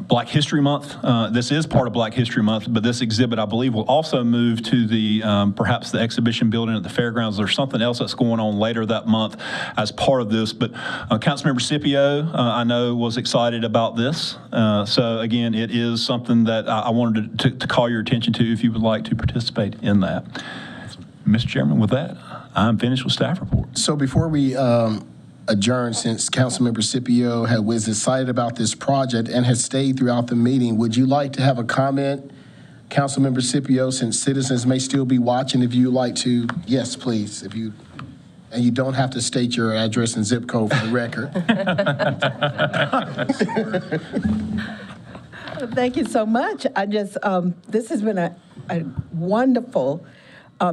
Black History Month. This is part of Black History Month, but this exhibit, I believe, will also move to the perhaps the exhibition building at the fairgrounds. There's something else that's going on later that month as part of this. But Councilmember Scipio, I know, was excited about this. So again, it is something that I wanted to call your attention to if you would like to participate in that. Mr. Chairman, with that, I'm finished with staff report. So before we adjourn, since Councilmember Scipio was excited about this project and has stayed throughout the meeting, would you like to have a comment, Councilmember Scipio, since citizens may still be watching? If you'd like to, yes, please. And you don't have to state your address and zip code for the record. Thank you so much. This has been a wonderful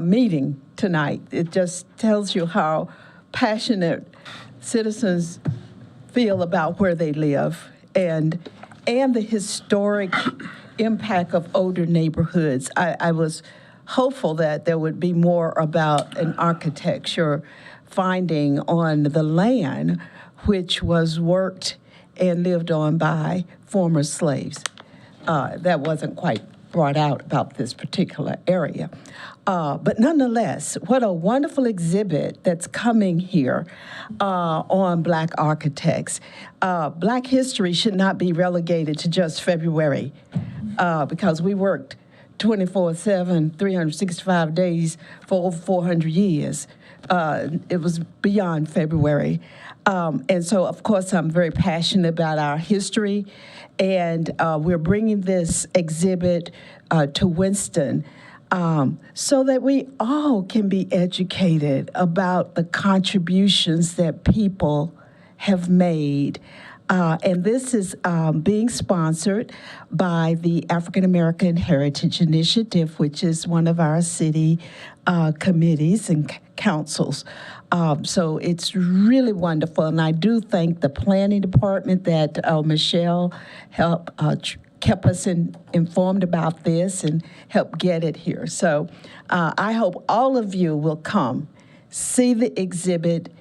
meeting tonight. It just tells you how passionate citizens feel about where they live and the historic impact of older neighborhoods. I was hopeful that there would be more about an architecture finding on the land which was worked and lived on by former slaves. That wasn't quite brought out about this particular area. But nonetheless, what a wonderful exhibit that's coming here on Black architects. Black history should not be relegated to just February because we worked 24/7, 365 days for over 400 years. It was beyond February. And so, of course, I'm very passionate about our history, and we're bringing this exhibit to Winston so that we all can be educated about the contributions that people have made. And this is being sponsored by the African American Heritage Initiative, which is one of our city committees and councils. So it's really wonderful. And I do thank the planning department that Michelle kept us informed about this and helped get it here. So I hope all of you will come, see the exhibit,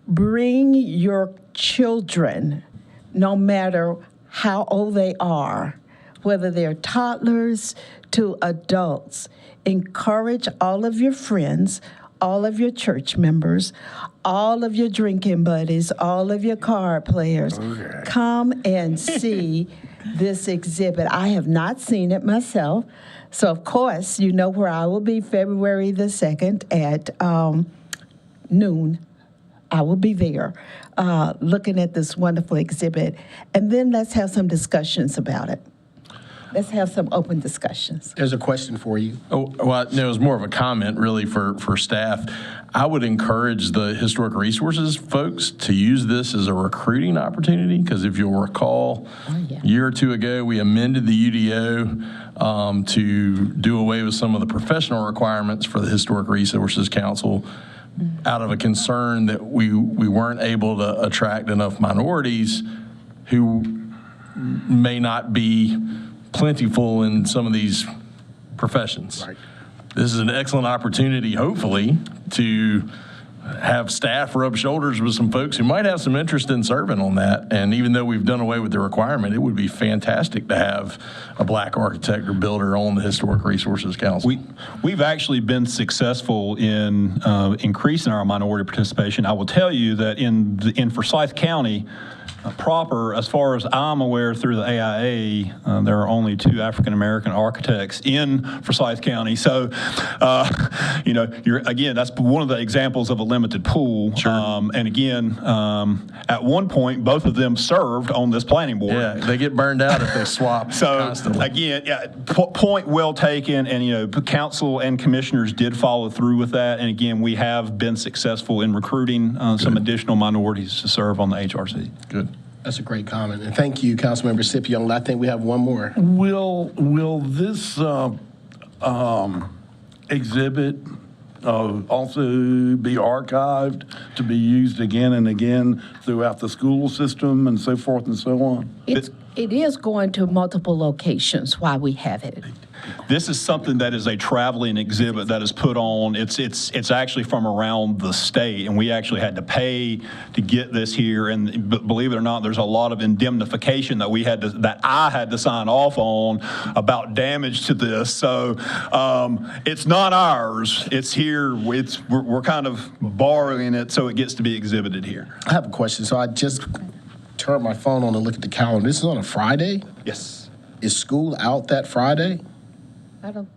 bring your children, no matter how old they are, whether they're toddlers to adults. Encourage all of your friends, all of your church members, all of your drinking buddies, all of your card players. Okay. Come and see this exhibit. I have not seen it myself. So, of course, you know where I will be February the 2nd at noon. I will be there looking at this wonderful exhibit. And then let's have some discussions about it. Let's have some open discussions. There's a question for you. Oh, well, no, it was more of a comment really for staff. I would encourage the Historic Resources folks to use this as a recruiting opportunity, because if you'll recall, a year or two ago, we amended the UDO to do away with some of the professional requirements for the Historic Resources Council out of a concern that we weren't able to attract enough minorities who may not be plentiful in some of these professions. Right. This is an excellent opportunity, hopefully, to have staff rub shoulders with some folks who might have some interest in serving on that. And even though we've done away with the requirement, it would be fantastic to have a Black architect or builder on the Historic Resources Council. We've actually been successful in increasing our minority participation. I will tell you that in Forsyth County proper, as far as I'm aware through the AIA, there are only 2 African-American architects in Forsyth County. So, again, that's one of the examples of a limited pool. Sure. And again, at one point, both of them served on this planning board. Yeah, they get burned out if they swap constantly. Again, point well taken, and council and commissioners did follow through with that. And again, we have been successful in recruiting some additional minorities to serve on the HRC. Good. That's a great comment. And thank you, Councilmember Scipio. I think we have one more. Will this exhibit also be archived to be used again and again throughout the school system and so forth and so on? It is going to multiple locations while we have it. This is something that is a traveling exhibit that is put on. It's actually from around the state, and we actually had to pay to get this here. And believe it or not, there's a lot of indemnification that I had to sign off on about damage to this. So it's not ours. It's here. We're kind of borrowing it so it gets to be exhibited here. I have a question. So I just turned my phone on and looked at the calendar. This is on a Friday? Yes. Is school out that Friday? I don't,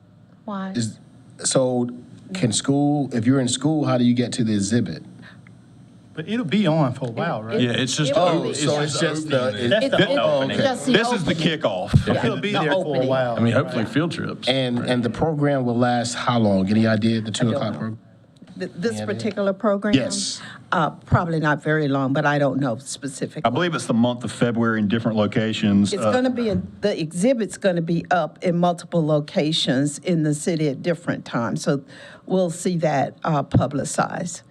why? So can school, if you're in school, how do you get to the exhibit? But it'll be on for a while, right? Yeah, it's just. That's the opening. This is the kickoff. It'll be there for a while. I mean, hopefully field trips. And the program will last how long? Any idea, the 2 o'clock program? This particular program? Yes. Probably not very long, but I don't know specifically. I believe it's the month of February in different locations. It's going to be, the exhibit's going to be up in multiple locations in the city at different times. So we'll see that publicized.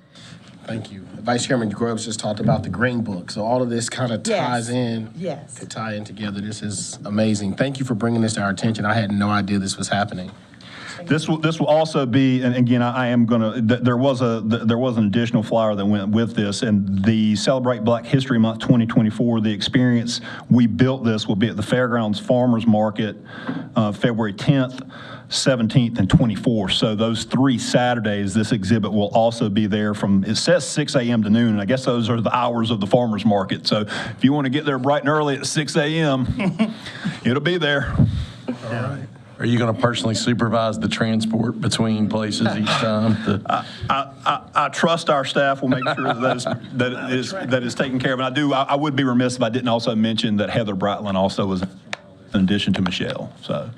Thank you. Vice Chairman Grubbs just talked about the Green Book. So all of this kind of ties in. Yes. Could tie in together. This is amazing. Thank you for bringing this to our attention. I had no idea this was happening. This will also be, and again, I am going to, there was an additional flyer that went with this, and the Celebrate Black History Month 2024, the experience we built this will be at the Fairgrounds Farmers Market, February 10th, 17th, and 24th. So those 3 Saturdays, this exhibit will also be there from, it says 6 a.m. to noon, and I guess those are the hours of the farmers market. So if you want to get there bright and early at 6 a.m., it'll be there. All right. Are you going to personally supervise the transport between places each time? I trust our staff will make sure that is taken care of. And I would be remiss if I didn't also mention that Heather Bratlin also was in addition to Michelle. So,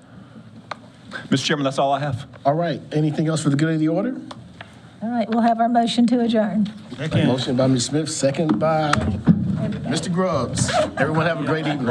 Mr. Chairman, that's all I have. All right. Anything else for the good of the order? All right, we'll have our motion to adjourn. Motion by Ms. Smith, second by Mr. Grubbs. Everyone have a great evening.